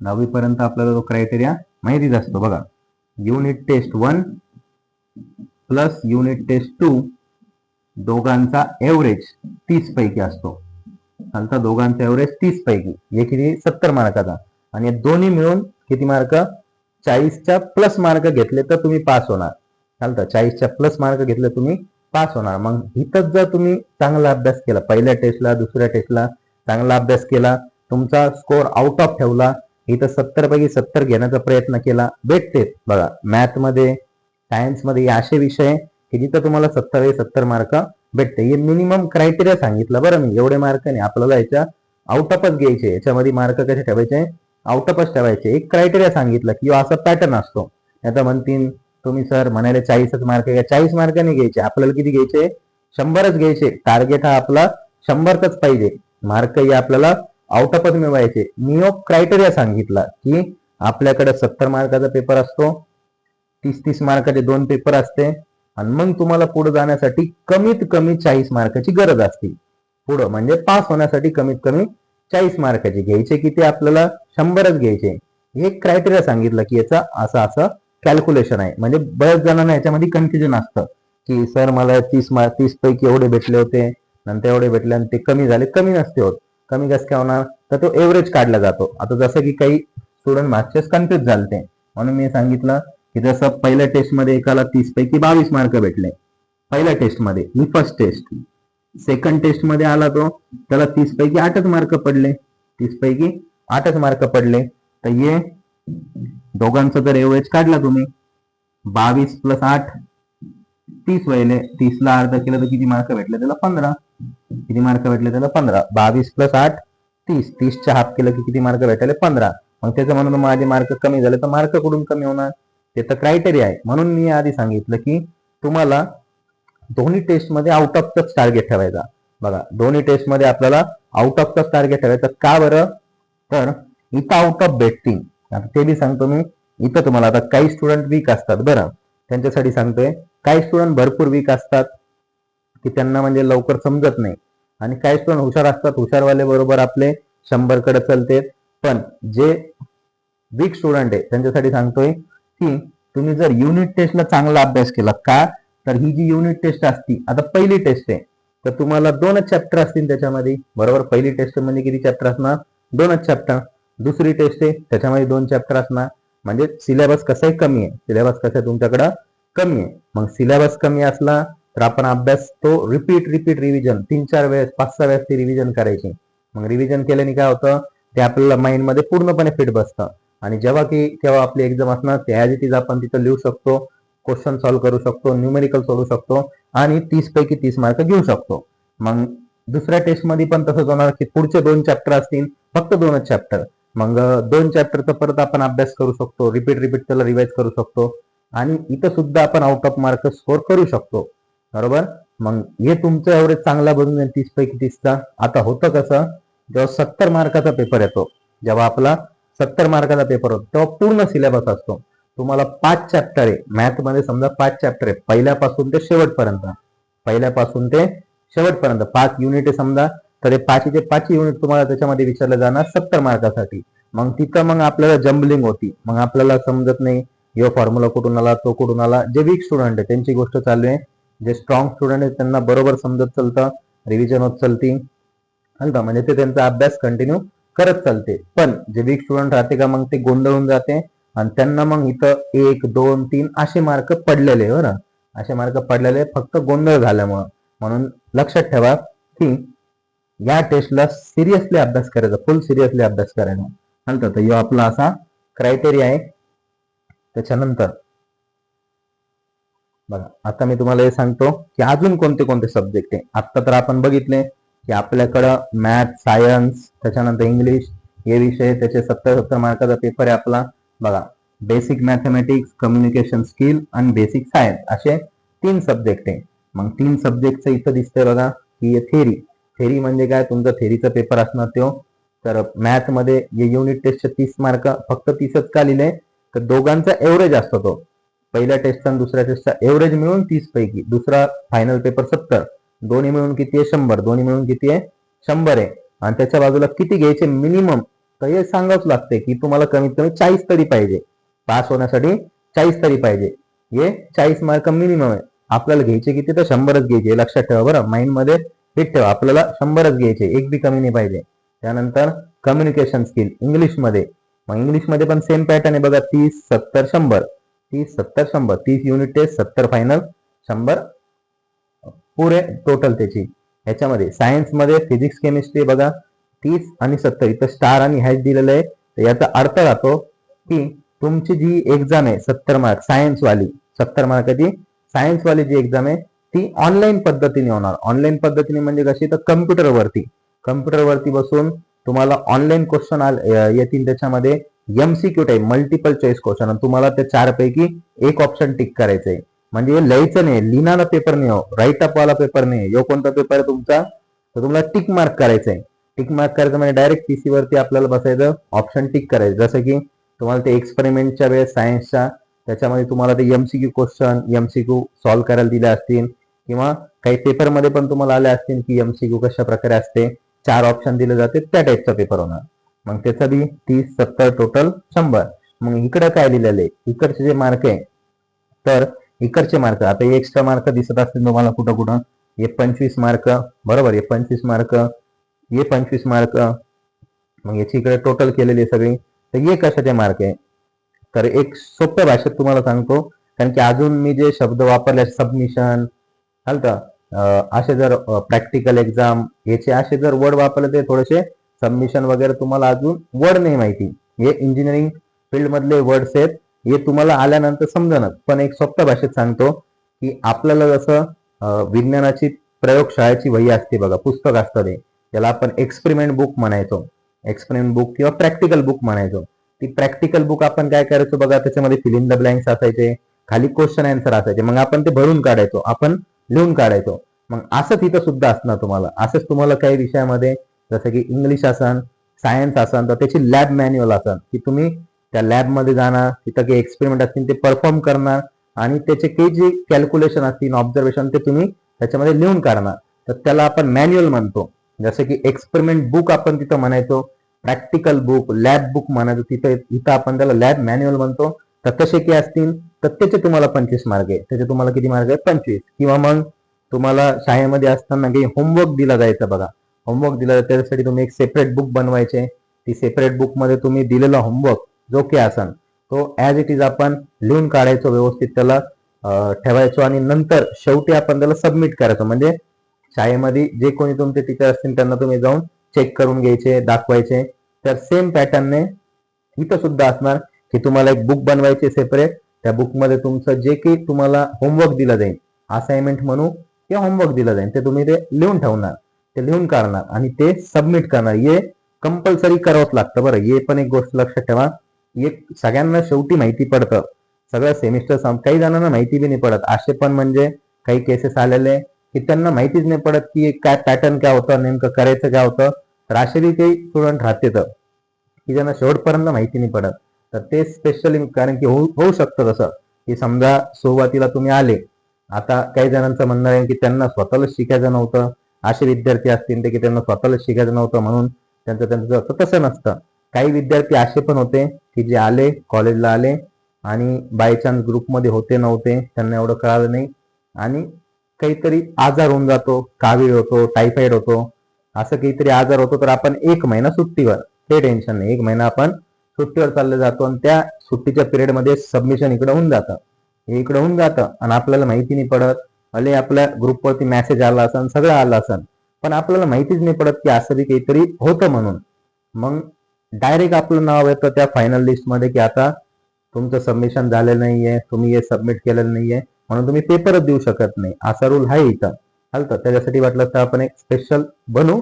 10वी पर्यंत आपल्याला तो क्रायटेरिया माहितीच असतो. बघा, unit test 1 plus unit test 2 दोघांचा एव्हरेज 30 पैकी असतो. चालता, दोघांचा एव्हरेज 30 पैकी, हे किती 70 मार्काचा. आणि दोन्ही मिळून किती मार्क 40च्या प्लस मार्क घेतले तर तुम्ही पास होणार. चालतं, 40च्या प्लस मार्क घेतले तुम्ही पास होणार. मग इथंच जर तुम्ही चांगला अभ्यास केला, पहिल्या टेस्टला दुसऱ्या टेस्टला चांगला अभ्यास केला, तुमचा स्कोर आउट ऑफ ठेवला, इथं 70 पैकी 70 घेण्याचा प्रयत्न केला, भेटते. बघा मॅथमध्ये सायन्समध्ये असे विषय की जिथं तुम्हाला 70 मार्क भेटते. हे मिनिमम क्रायटेरिया सांगितलं बरं मी. एवढे मार्क नाही आपल्याला याच्या आउट ऑफच घ्यायचे. याच्यामध्ये मार्क कसे ठेवायचे आउट ऑफच ठेवायचे. एक क्रायटेरिया सांगितलं किंवा असा पॅटर्न असतो. आता म्हणतील तुम्ही सर म्हणाले 40च मार्क घ्या, 40 मार्क नाही घ्यायचे आपल्याला. किती घ्यायचे 100च घ्यायचे. टार्गेट हा आपला 100च पाहिजे. मार्क हे आपल्याला आउट ऑफच मिळवायचे. मी एक क्रायटेरिया सांगितला की आपल्याकडे 70 मार्काचा पेपर असतो, 30-30 मार्काचे 2 पेपर असते आणि मग तुम्हाला पुढे जाण्यासाठी कमीत कमी 40 मार्काची गरज असते. पुढं म्हणजे पास होण्यासाठी कमीत कमी 40 मार्काची घ्यायचे. किती आपल्याला 100च घ्यायचे. हे क्रायटेरिया सांगितलं की याचा असं कॅल्क्युलेशन आहे. म्हणजे बऱ्याच जणांना याच्यामध्ये कन्फ्युजन असतं की सर मला 30 पैकी एवढे भेटले होते, नंतर एवढे भेटले आणि ते कमी झाले. कमी नसते होत. कमी कसं काय होणार, तर तो एव्हरेज काढला जातो. आता जसं की काही स्टुडंट मागचेच कन्फ्युज झालते, म्हणून मी सांगितलं की जसं पहिल्या टेस्टमध्ये एकाला 30 पैकी 22 मार्क भेटले पहिल्या टेस्टमध्ये, ही फर्स्ट टेस्ट. सेकंड टेस्ट मध्ये आला तो, त्याला 30 पैकी 8च मार्क पडले. 30 पैकी 8च मार्क पडले. तर हे दोघांचं जर एव्हरेज काढला तुम्ही 22 + 8 30 वहिले, 30ला अर्ध केलं तर किती मार्क भेटले त्याला 15. किती मार्क भेटले त्याला 15. 22 + 8 30. 30च्या हाफ केलं की किती मार्क भेटले 15. मग त्याचं म्हणून माझे मार्क कमी झाले तर मार्क कुठून कमी होणार, ते तर क्रायटेरिया आहे. म्हणून मी आधी सांगितलं की तुम्हाला दोन्ही टेस्टमध्ये आउट ऑफ च टार्गेट ठेवायचा. बघा, दोन्ही टेस्टमध्ये आपल्याला आउट ऑफ च टार्गेट ठेवायचं. का बरं, तर इथं आउट ऑफ भेटतील. आता ते बी सांगतो मी. इथं तुम्हाला आता काही स्टुडंट वीक असतात, बरं त्यांच्यासाठी सांगतोय. काही स्टुडंट भरपूर वीक असतात की त्यांना म्हणजे लवकर समजत नाही, आणि काही स्टुडंट हुशार असतात. हुशारवाले बरोबर आपले 100 कडे चलते. पण जे वीक स्टुडंट आहे त्यांच्यासाठी सांगतोय की तुम्ही जर युनिट टेस्टला चांगला अभ्यास केला, का तर ही जी युनिट टेस्ट असती, आता पहिली टेस्ट आहे तर तुम्हाला 2च चॅप्टर असतील त्याच्यामध्ये, बरोबर. पहिली टेस्ट म्हणजे किती चॅप्टर असणार, 2च चॅप्टर. दुसरी टेस्ट आहे त्याच्यामध्ये 2 चॅप्टर असणार. म्हणजे सिलेबस कसंही कमी आहे. सिलेबस कसं आहे तुमच्याकडं, कमी आहे. मग सिलेबस कमी असला तर आपण अभ्यास तो रिपीट रिव्हिजन 3-4 वेळेस 5-6 वेळेस ती रिव्हिजन करायची. मग रिव्हिजन केल्याने काय होतं, ते आपल्याला माइंडमध्ये पूर्णपणे फिट बसतं. आणि जेव्हा आपली एक्झाम असणार ते ॲज इट इज आपण तिथं लिहू शकतो, क्वेश्चन सॉल्व्ह करू शकतो, न्यूमेरिकल सोडू शकतो आणि 30 पैकी 30 मार्क घेऊ शकतो. मग दुसऱ्या टेस्टमध्ये पण तसंच होणार की पुढचे 2 चॅप्टर असतील, फक्त 2च चॅप्टर. मग 2 चॅप्टरचा परत आपण अभ्यास करू शकतो, रिपीट त्याला रिवाइज करू शकतो, आणि इथं सुद्धा आपण आउट ऑफ मार्क स्कोर करू शकतो, बरोबर. मग हे तुमचं एवढे चांगला बनून जाईल 30 पैकी 30चा. आता होतं कसं, जेव्हा 70 मार्काचा पेपर येतो, जेव्हा आपला 70 मार्काचा पेपर होतो तेव्हा पूर्ण सिलेबस असतो. तुम्हाला 5 चॅप्टर आहे मॅथमध्ये, समजा 5 चॅप्टर आहे पहिल्यापासून ते शेवटपर्यंत. 5 युनिट आहे समजा, तर हे 5 युनिट तुम्हाला त्याच्यामध्ये विचारले जाणार 70 मार्कासाठी. मग तिथं आपल्याला जम्बलिंग होती. मग आपल्याला समजत नाही यो फॉर्म्युला कुठून आला, तो कुठून आला. जे वीक स्टुडंट आहे त्यांची गोष्ट चालू आहे. जे स्ट्रॉंग स्टुडंट आहेत त्यांना बरोबर समजत चालतं, रिव्हिजन होत चालती, म्हणजे ते त्यांचा अभ्यास कंटिन्यू करत चालते. पण जे वीक स्टुडंट राहते का, मग ते गोंधळून जाते आणि त्यांना मग इथं 1, 2, 3 असे मार्क पडलेले, बरं असे मार्क पडलेले फक्त गोंधळ झाल्यामुळं. म्हणून लक्षात ठेवा की या टेस्टला सिरियसली अभ्यास करायचा, फुल सिरियसली अभ्यास करायचा. नंतर तर आपला असा क्रायटेरिया आहे. त्याच्यानंतर बघा, आता मी तुम्हाला हे सांगतो की अजून कोणते कोणते सब्जेक्ट आहे. आता तर आपण बघितले की आपल्याकडं मॅथ, सायन्स, त्याच्यानंतर इंग्लिश हे विषय, त्याचे 70 मार्काचा पेपर आहे आपला. बघा, बेसिक मॅथमॅटिक्स, कम्युनिकेशन स्किल आणि बेसिक सायन्स असे 3 सब्जेक्ट आहे. मग 3 सब्जेक्टचं इथं दिसतंय बघा की थेरी म्हणजे काय, तुमचा थेरीचा पेपर असणार तो. तर मॅथमध्ये युनिट टेस्टचे 30 मार्क, फक्त 30च का लिहिले, तर दोघांचा एव्हरेज असतो तो. पहिल्या टेस्टचा आणि दुसऱ्या टेस्टचा एव्हरेज मिळून 30 पैकी, दुसरा फायनल पेपर 70, दोन्ही मिळून किती आहे 100, दोन्ही मिळून किती आहे 100 आहे. आणि त्याच्या बाजूला किती घ्यायचे मिनिमम, तर हे सांगावंच लागते की तुम्हाला कमीत कमी 40 तरी पाहिजे. पास होण्यासाठी 40 तरी पाहिजे. हे 40 मार्क मिनिमम आहे. आपल्याला घ्यायचे किती, तर 100च घ्यायचे, लक्षात ठेवा बरं, माइंड मध्ये फिट ठेवा. आपल्याला 100च घ्यायचे, एक बी कमी नाही पाहिजे. त्यानंतर कम्युनिकेशन स्किल इंग्लिशमध्ये. मग इंग्लिशमध्ये पण सेम पॅटर्न आहे बघा, 30, 70, 100. 30, 70, 100, 30 युनिट टेस्ट, 70 फायनल, 100 पुरे टोटल त्याची. ह्याच्यामध्ये सायन्समध्ये फिजिक्स केमिस्ट्री बघा, 30 आणि 70, इथं स्टार आणि हॅश दिलेलं आहे. तर याचा अर्थ राहतो की तुमची जी एक्झाम आहे 70 मार्क सायन्सवाली, 70 मार्काची सायन्सवाली जी एक्झाम आहे ती ऑनलाईन पद्धतीने होणार. ऑनलाईन पद्धतीने म्हणजे कशी, तर कम्प्युटरवरती बसून तुम्हाला ऑनलाईन क्वेश्चन येतील. त्याच्यामध्ये MCQ type multiple choice question, आणि तुम्हाला त्या 4 पैकी एक ऑप्शन टिक करायचंय. म्हणजे लिहायचं नाही, लिहिणारा पेपर नाही, राईट अप वाला पेपर नाही. यो कोणता पेपर आहे तुमचा, तर तुम्हाला टिक मार्क करायचंय. टिक मार्क करायचं म्हणजे डायरेक्ट पीसी वरती आपल्याला बसायचं, ऑप्शन टिक करायचं. जसं की तुम्हाला ते एक्सपेरिमेंटच्या वेळेस सायन्सच्या त्याच्यामध्ये तुम्हाला ते MCQ क्वेश्चन, MCQ सॉल्व्ह करायला दिले असतील, किंवा काही पेपरमध्ये पण तुम्हाला आले असतील की MCQ कशा प्रकारे असते, 4 ऑप्शन दिले जाते, त्या टाईपचा पेपर होणार. मग त्याचा बी 30, 70 टोटल 100. मग इकडे काय लिहिलेलं आहे, इकडचे जे मार्क आहे, तर इकडचे मार्क आता एक्स्ट्रा मार्क दिसत असतील तुम्हाला कुठं कुठं, हे 25 मार्क, बरोबर, हे 25 मार्क, हे 25 मार्क. मग याची इकडे टोटल केलेली आहे सगळी. तर हे कशाचे मार्क आहे, तर एक सोप्या भाषेत तुम्हाला सांगतो, कारण की अजून मी जे शब्द वापरले, सबमिशन असे जर प्रॅक्टिकल एक्झाम याचे असे जर वर्ड वापरले, ते थोडेसे सबमिशन वगैरे तुम्हाला अजून वर्ड नाही माहिती. हे इंजिनिअरिंग फील्ड मधले वर्ड्स आहेत, हे तुम्हाला आल्यानंतर समजणार. पण एक सोप्या भाषेत सांगतो की आपल्याला जसं विज्ञानाची प्रयोगशाळेची वही असते बघा, पुस्तक असतं ते, त्याला आपण एक्सपेरिमेंट बुक म्हणायचो. एक्सपेरिमेंट बुक किंवा प्रॅक्टिकल बुक म्हणायचो. ती प्रॅक्टिकल बुक आपण काय करायचो बघा, त्याच्यामध्ये फिल इन द ब्लँक्स असायचे, खाली क्वेश्चन आन्सर असायचे, मग आपण ते भरून काढायचो, आपण लिहून काढायचो. मग असंच इथं सुद्धा असणार तुम्हाला. असंच तुम्हाला काही विषयामध्ये जसं की इंग्लिश असन, सायन्स असन, तर त्याची लॅब मॅन्युअल असन, की तुम्ही त्या लॅबमध्ये जाणार, तिथं काही एक्सपेरिमेंट असतील ते परफॉर्म करणार आणि त्याचे काही जे कॅल्क्युलेशन असतील, ऑब्झर्वेशन, ते तुम्ही त्याच्यामध्ये लिहून काढणार. तर त्याला आपण मॅन्युअल म्हणतो. जसं की एक्सपेरिमेंट बुक आपण तिथं म्हणायचो, प्रॅक्टिकल बुक, लॅब बुक म्हणायचो, इथं आपण त्याला लॅब मॅन्युअल म्हणतो. तर तसे काही असतील तर त्याचे तुम्हाला 25 मार्क आहे. त्याचे तुम्हाला किती मार्क आहे? 25. किंवा मग तुम्हाला शाळेमध्ये असताना काही होमवर्क दिला जायचा बघा, होमवर्क दिला जायचा, त्यासाठी तुम्ही एक सेपरेट बुक बनवायचे. ती सेपरेट बुक मध्ये तुम्ही दिलेला होमवर्क जो काही असन तो ऍज इट इज आपण लिहून काढायचो, व्यवस्थित त्याला ठेवायचो आणि नंतर शेवटी आपण त्याला सबमिट करायचो. म्हणजे शाळेमध्ये जे कोणी तुमचे टीचर असतील त्यांना तुम्ही जाऊन चेक करून घ्यायचे, दाखवायचे. तर सेम पॅटर्नने इथं सुद्धा असणार की तुम्हाला एक बुक बनवायची सेपरेट. त्या बुकमध्ये तुमचं जे काही तुम्हाला होमवर्क दिलं जाईल, असाइनमेंट म्हणू किंवा होमवर्क दिलं जाईल, ते तुम्ही ते लिहून ठेवणार, ते लिहून काढणार आणि ते सबमिट करणार. हे कंपल्सरी करावंच लागतं बरं. हे पण एक गोष्ट लक्षात ठेवा, एक सगळ्यांना शेवटी माहिती पडतं सगळं सेमिस्टर, काही जणांना माहिती बी नाही पडत. असे पण म्हणजे काही केसेस आलेले की त्यांना माहितीच नाही पडत की काय पॅटर्न काय होतं, नेमकं करायचं काय होतं. तर असे बी काही स्टुडंट राहते तर की ज्यांना शेवटपर्यंत माहिती नाही पडत. तर ते स्पेशली कारण की होऊ शकतं तसं की समजा सुरुवातीला तुम्ही आले, आता काही जणांचं म्हणणं आहे की त्यांना स्वतःलाच शिकायचं नव्हतं. असे विद्यार्थी असतील ते की त्यांना स्वतःलाच शिकायचं नव्हतं म्हणून त्यांचं तसं नसतं. काही विद्यार्थी असे पण होते की जे आले, कॉलेजला आले आणि बाय चान्स ग्रुपमध्ये होते नव्हते, त्यांना एवढं कळालं नाही आणि काहीतरी आजार होऊन जातो, कावीळ होतो, टायफॉइड होतो, असं काहीतरी आजार होतो, तर आपण 1 महिना सुट्टीवर, ते टेन्शन नाही, 1 महिना आपण सुट्टीवर चालले जातो आणि त्या सुट्टीच्या पिरियडमध्ये सबमिशन इकडे होऊन जातं, हे इकडे होऊन जातं आणि आपल्याला माहिती नाही पडत. भले आपल्या ग्रुपवरती मेसेज आला असन, सगळं आलं असन, पण आपल्याला माहितीच नाही पडत की असं बी काहीतरी होतं म्हणून. मग डायरेक्ट आपलं नाव येतं त्या फायनल लिस्टमध्ये की आता तुमचं सबमिशन झालेलं नाहीये, तुम्ही हे सबमिट केलेलं नाहीये, म्हणून तुम्ही पेपरच देऊ शकत नाही, असा रूल आहे इथं. चालतं, त्याच्यासाठी वाटलं तर आपण एक स्पेशल बनवू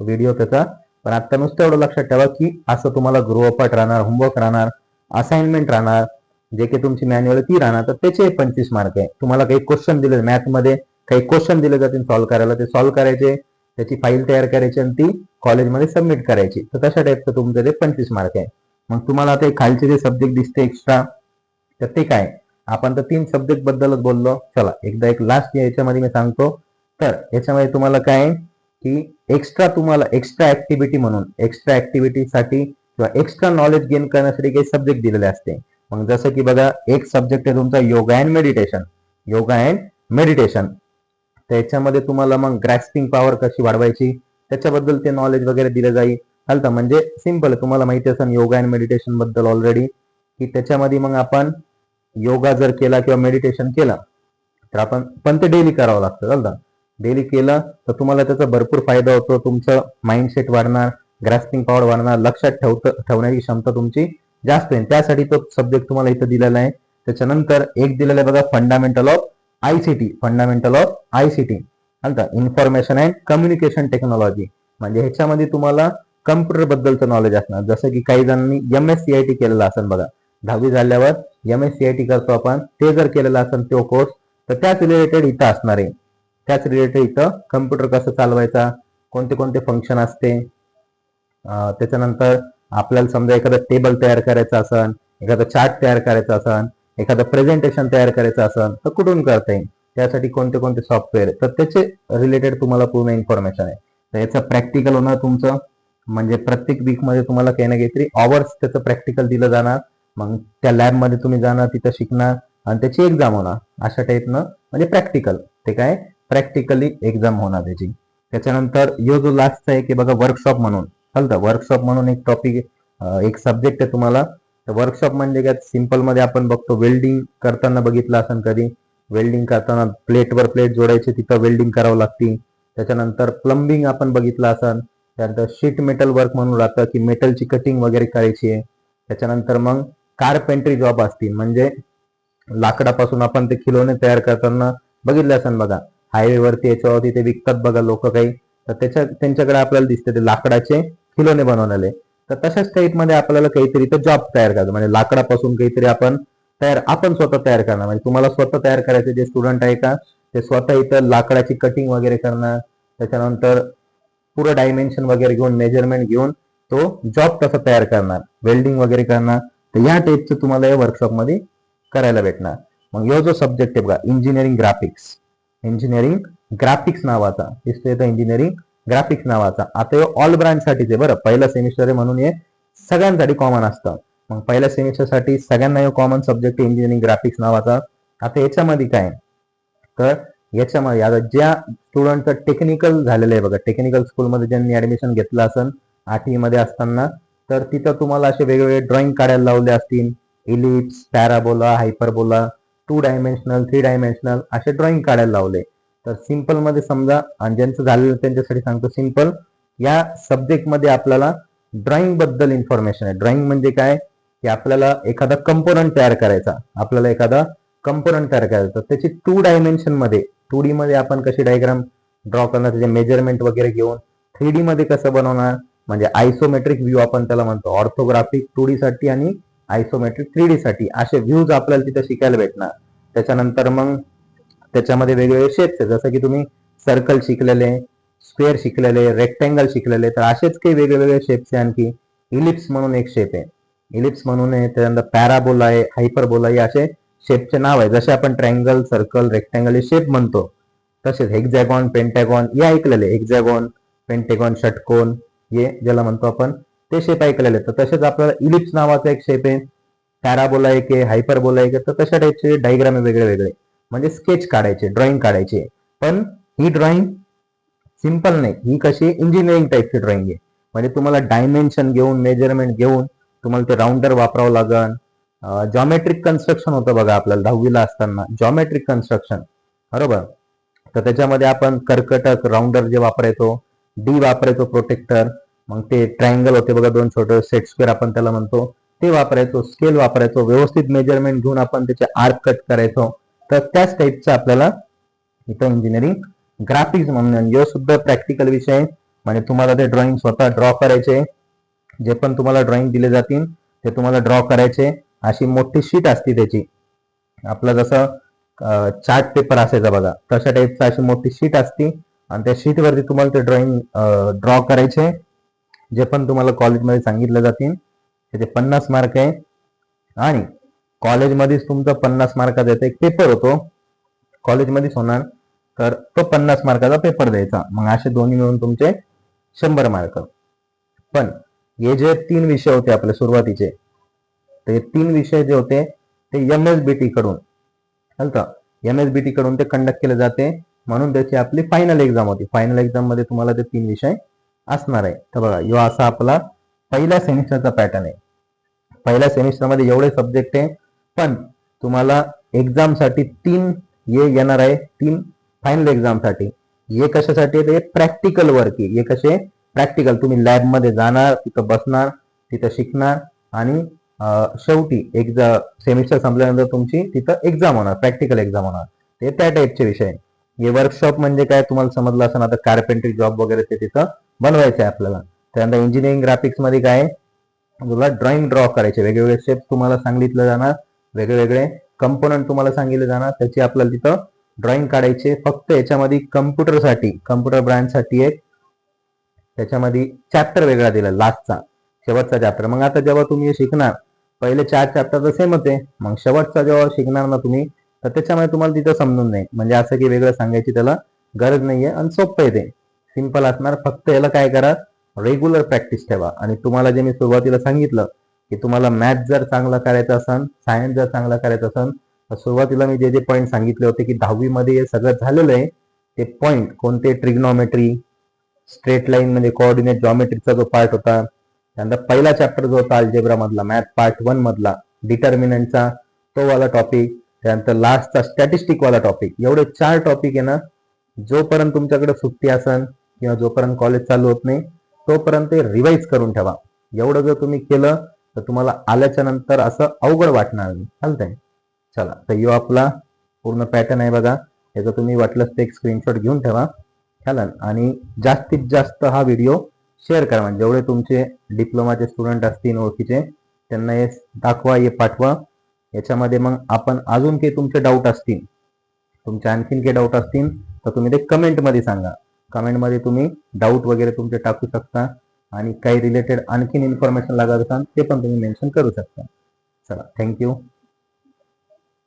व्हिडिओ त्याचा. पण आता नुसतं एवढं लक्षात ठेवा की असं तुम्हाला गृहपाठ राहणार, होमवर्क राहणार, असाइनमेंट राहणार, जे काही तुमची मॅन्युअल ती राहणार, तर त्याचे 25 मार्क आहे. तुम्हाला काही क्वेश्चन दिले मॅथमध्ये, काही क्वेश्चन दिले जातील सॉल्व्ह करायला, ते सॉल्व्ह करायचे, त्याची फाईल तयार करायची आणि ती कॉलेजमध्ये सबमिट करायची. तर तशा टाईपचं तुमचं ते 25 मार्क आहे. मग तुम्हाला ते खालचे जे सब्जेक्ट दिसते एक्स्ट्रा, तर ते काय, आपण तर 3 सब्जेक्ट बद्दलच बोललो. चला एकदा एक लास्ट याच्यामध्ये मी सांगतो. तर याच्यामध्ये तुम्हाला काय की तुम्हाला एक्स्ट्रा ऍक्टिव्हिटी म्हणून, एक्स्ट्रा ऍक्टिव्हिटीसाठी किंवा एक्स्ट्रा नॉलेज गेन करण्यासाठी काही सब्जेक्ट दिलेले असते. मग जसं की बघा, एक सब्जेक्ट आहे तुमचा yoga and meditation. Yoga and meditation त्याच्यामध्ये तुम्हाला मग ग्रॅस्पिंग पॉवर कशी वाढवायची त्याच्याबद्दल ते नॉलेज वगैरे दिलं जाईल. चालतं, म्हणजे सिंपल आहे, तुम्हाला माहिती असेल योगा अँड मेडिटेशन बद्दल ऑलरेडी, की त्याच्यामध्ये मग आपण योगा जर केला किंवा मेडिटेशन केलं तर आपण पण ते डेली करावं लागतं. चालतं, डेली केलं तर तुम्हाला त्याचा भरपूर फायदा होतो. तुमचं माइंडसेट वाढणार, ग्रास्पिंग पॉवर वाढणार, लक्षात ठेवण्याची क्षमता तुमची जास्त होईल. त्यासाठी तो सब्जेक्ट तुम्हाला इथं दिलेला आहे. त्याच्यानंतर एक दिलेला आहे बघा, fundamental of ICT. Fundamental of ICT information and communication technology. म्हणजे ह्याच्यामध्ये तुम्हाला कम्प्युटर बद्दलचं नॉलेज असणार. जसं की काही जणांनी MSCIT केलेला असेल बघा, 10वी झाल्यावर MSCIT करतो आपण, ते जर केलेला असेल तो कोर्स, तर त्याच रिलेटेड इथं असणार आहे. त्याच रिलेटेड इथं कम्प्युटर कसं चालवायचा, कोणते कोणते फंक्शन असते. त्याच्यानंतर आपल्याला समजा एखादं टेबल तयार करायचं असेल, एखादं चार्ट तयार करायचं असेल, एखादं प्रेझेंटेशन तयार करायचं असेल, तर कुठून करता येईल, त्यासाठी कोणते कोणते सॉफ्टवेअर, तर त्याचे रिलेटेड तुम्हाला पूर्ण इन्फॉर्मेशन आहे. तर याचं प्रॅक्टिकल होणार तुमचं. म्हणजे प्रत्येक वीकमध्ये तुम्हाला काही ना काहीतरी आवर्स त्याचं प्रॅक्टिकल दिलं जाणार. मग त्या लॅबमध्ये तुम्ही जाणार, तिथं शिकणार आणि त्याची एक्झाम होणार. अशा टाईपनं म्हणजे प्रॅक्टिकल, ते काय प्रॅक्टिकली एक्झाम होणार त्याची. त्याच्यानंतर यो जो लास्टचा आहे की बघा, वर्कशॉप म्हणून. चालतं, वर्कशॉप म्हणून एक टॉपिक, एक सब्जेक्ट आहे तुम्हाला. तर वर्कशॉप म्हणजे काय, सिंपल मध्ये आपण बघतो, वेल्डिंग करताना बघितलं असेल कधी, वेल्डिंग करताना प्लेटवर प्लेट जोडायची, तिथं वेल्डिंग करावं लागते. त्याच्यानंतर प्लंबिंग आपण बघितलं असेल. त्यानंतर शीट मेटल वर्क म्हणून राहतं की मेटलची कटिंग वगैरे करायची आहे. त्याच्यानंतर मग कारपेंट्री जॉब असतील, म्हणजे लाकडापासून आपण ते खिलोने तयार करताना बघितले असेल बघा, हायवेवरती याच्यावरती ते विकतात बघा लोक काही, तर त्यांच्याकडे आपल्याला दिसते ते लाकडाचे खिलोने बनवलेले. तर तशाच टाईपमध्ये आपल्याला काहीतरी तर जॉब तयार करायचं, म्हणजे लाकडापासून काहीतरी आपण स्वतः तयार करणार. म्हणजे तुम्हाला स्वतः तयार करायचे जे स्टुडंट आहे का, ते स्वतः इथं लाकडाची कटिंग वगैरे करणार, त्याच्यानंतर पुरं डायमेन्शन वगैरे घेऊन मेजरमेंट घेऊन तो जॉब कसा तयार करणार, वेल्डिंग वगैरे करणार. तर या टाईपचं तुम्हाला या वर्कशॉपमध्ये करायला भेटणार. मग यो जो सब्जेक्ट आहे बघा, इंजिनिअरिंग ग्राफिक्स नावाचा दिसतोय, इंजिनिअरिंग ग्राफिक्स नावाचा. आता हे ऑल ब्रांच साठीच आहे बरं, पहिला सेमिस्टर आहे म्हणून हे सगळ्यांसाठी कॉमन असतं. मग पहिल्या सेमिस्टरसाठी सगळ्यांना हे कॉमन सब्जेक्ट इंजिनिअरिंग ग्राफिक्स नावाचा. आता याच्यामध्ये काय, तर याच्यामध्ये आता ज्या स्टुडंटचं टेक्निकल झालेलं आहे बघा, टेक्निकल स्कूलमध्ये ज्यांनी ऍडमिशन घेतलं असेल 8वी मध्ये असताना, तर तिथं तुम्हाला असे वेगवेगळे ड्रॉइंग काढायला लावले असतील. Ellipse, parabola, hyperbola, 2 dimensional, 3 dimensional असे ड्रॉइंग काढायला लावले. तर सिंपल मध्ये समजा, आणि ज्यांचं झालेलं त्यांच्यासाठी सांगतो सिंपल, या सब्जेक्ट मध्ये आपल्याला ड्रॉइंग बद्दल इन्फॉर्मेशन आहे. ड्रॉइंग म्हणजे काय, की आपल्याला एखादा कंपोनंट तयार करायचा, तर त्याची 2 डायमेन्शन मध्ये, 2D मध्ये आपण कशी डायग्राम ड्रॉ करणार, त्याचे मेजरमेंट वगैरे घेऊन 3D मध्ये कसं बनवणार, म्हणजे आयसोमेट्रिक व्ह्यू आपण त्याला म्हणतो. ऑर्थोग्राफिक 2D साठी आणि आयसोमेट्रिक 3D साठी असे व्ह्यूज आपल्याला तिथे शिकायला भेटणार. त्याच्यानंतर मग त्याच्यामध्ये वेगवेगळे शेप्स आहेत, जसं की तुम्ही सर्कल शिकलेले, स्क्वेअर शिकलेले, रेक्टँगल शिकलेले, तर असेच काही वेगवेगळे शेप्स आहे. आणखी इलिप्स म्हणून एक शेप आहे, इलिप्स म्हणून आहे, त्यानंतर पॅराबोला आहे, हायपरबोला आहे, असे शेपचे नाव आहे. जसे आपण ट्रायंगल, सर्कल, रेक्टँगल हे शेप म्हणतो, तसेच हेक्झॅगॉन, पेंटॅगॉन हे ऐकलेले. हेक्झॅगॉन, पेंटॅगॉन, षटकोन हे ज्याला म्हणतो आपण, ते शेप ऐकलेले. तर तसेच आपल्याला इलिप्स नावाचा एक शेप आहे, पॅराबोला एक आहे, हायपरबोला एक आहे. तर तशा टाईपचे डायग्राम वेगळे वेगळे, म्हणजे स्केच काढायचे, ड्रॉइंग काढायचे. पण ही ड्रॉइंग सिंपल नाही, ही कशी इंजिनिअरिंग टाईपची ड्रॉइंग आहे. म्हणजे तुम्हाला डायमेन्शन घेऊन, मेजरमेंट घेऊन तुम्हाला ते राऊंडर वापरावं लागेल. जॉमेट्रिक कन्स्ट्रक्शन होतं बघा आपल्याला 10वीला असताना, जॉमेट्रिक कन्स्ट्रक्शन, बरोबर. तर त्याच्यामध्ये आपण कर्कटक, राऊंडर जे वापरायचो, डी वापरायचो प्रोटेक्टर, मग ते ट्रायंगल होते बघा, 2 छोटे सेट स्क्वेअर आपण त्याला म्हणतो, ते वापरायचो, स्केल वापरायचो, व्यवस्थित मेजरमेंट घेऊन आपण त्याचे आर्क कट करायचो. तर त्याच टाईपचं आपल्याला इथं इंजिनिअरिंग ग्राफिक्स म्हणून, यो सुद्धा प्रॅक्टिकल विषय, म्हणजे तुम्हाला ते ड्रॉइंग स्वतः ड्रॉ करायचे. जे पण तुम्हाला ड्रॉइंग दिले जातील ते तुम्हाला ड्रॉ करायचे. अशी मोठी शीट असते त्याची, आपलं जसं चार्ट पेपर असायचा बघा, तशा टाईपचा अशी मोठी शीट असते, आणि त्या शीटवरती तुम्हाला ते ड्रॉइंग ड्रॉ करायचे. जे पण तुम्हाला कॉलेजमध्ये सांगितलं जातील त्याचे 50 मार्क आहे. आणि कॉलेजमध्येच तुमचा 50 मार्काचा एक पेपर होतो, कॉलेजमध्येच होणार, तर तो 50 मार्काचा पेपर द्यायचा. मग असे दोन्ही मिळून तुमचे 100 मार्क. पण हे जे 3 विषय होते आपले सुरुवातीचे, ते 3 विषय जे होते ते MSBT कडून MSBT कडून ते कंडक्ट केले जाते, म्हणून त्याची आपली फायनल एक्झाम होती. फायनल एक्झाम मध्ये तुम्हाला ते 3 विषय असणार आहे. तर बघा, यो असा आपला पहिल्या सेमिस्टरचा पॅटर्न आहे. पहिल्या सेमिस्टरमध्ये एवढे सब्जेक्ट आहे, पण तुम्हाला एक्झामसाठी 3 हे येणार आहे, 3 फायनल एक्झामसाठी. हे कशासाठी, ते प्रॅक्टिकल वर्क आहे. हे कसे प्रॅक्टिकल, तुम्ही लॅबमध्ये जाणार, तिथं बसणार, तिथं शिकणार, आणि शेवटी सेमिस्टर संपल्यानंतर तुमची तिथं एक्झाम होणार, प्रॅक्टिकल एक्झाम होणार. ते त्या टाईपचे विषय. हे वर्कशॉप म्हणजे काय तुम्हाला समजलं असं, आता कार्पेंट्री जॉब वगैरे ते तिथं बनवायचं आहे आपल्याला. त्यानंतर इंजिनिअरिंग ग्राफिक्स मध्ये काय, तुला ड्रॉइंग ड्रॉ करायचे, वेगवेगळे शेप तुम्हाला सांगितलं जाणार, वेगवेगळे कंपोनंट तुम्हाला सांगितले जाणार, त्याची आपल्याला तिथं ड्रॉइंग काढायचे. फक्त याच्यामध्ये कम्प्युटर ब्रांचसाठी एक त्याच्यामध्ये चॅप्टर वेगळा दिला, लास्टचा, शेवटचा चॅप्टर. मग आता जेव्हा तुम्ही शिकणार, पहिले 4 चॅप्टर तर सेम होते, मग शेवटचा जेव्हा शिकणार ना तुम्ही, तर त्याच्यामध्ये तुम्हाला तिथं समजून नाही, म्हणजे असं की वेगळं सांगायची त्याला गरज नाहीये, आणि सोपं आहे ते, सिंपल असणार. फक्त याला काय करा, रेग्युलर प्रॅक्टिस ठेवा. आणि तुम्हाला जे मी सुरुवातीला सांगितलं, की तुम्हाला मॅथ जर चांगला करायचा असेल, सायन्स जर चांगला करायचा असेल, तर सुरुवातीला मी जे पॉईंट सांगितले होते, की 10वी मध्ये हे सगळं झालेलं आहे, ते पॉईंट कोणते, ट्रिग्नॉमेट्री, स्ट्रेट लाईन म्हणजे कोऑर्डिनेट जॉमेट्रीचा जो पार्ट होता, त्यानंतर पहिला चॅप्टर जो होता अल्जेब्रा मधला, मॅथ पार्ट 1 मधला, डिटर्मिनंटचा तो वाला टॉपिक, त्यानंतर लास्टचा स्टॅटिस्टिक वाला टॉपिक, एवढे 4 टॉपिक आहे ना, जोपर्यंत तुमच्याकडे सुट्टी असेल किंवा जोपर्यंत कॉलेज चालू होत नाही, तोपर्यंत रिवाइज करून ठेवा. एवढं जर तुम्ही केलं तर तुम्हाला आल्याच्या नंतर असं अवघड वाटणार नाही. चालतंय, चला, तर यो आपला पूर्ण पॅटर्न आहे बघा. याचा तुम्ही वाटलंच ते एक स्क्रीनशॉट घेऊन ठेवा चालेल. आणि जास्तीत जास्त हा व्हिडिओ शेअर करा. म्हणजे जेवढे तुमचे डिप्लोमाचे स्टुडंट असतील ओळखीचे त्यांना हे दाखवा, हे पाठवा. याच्यामध्ये मग आपण अजून काही तुमचे डाऊट असतील, तुमचे आणखीन काही डाऊट असतील तर तुम्ही ते कमेंटमध्ये सांगा. कमेंटमध्ये तुम्ही डाऊट वगैरे तुमचे टाकू शकता आणि काही रिलेटेड आणखीन इन्फॉर्मेशन लागत असाल ते पण तुम्ही मेन्शन करू शकता. चला, थँक्यू.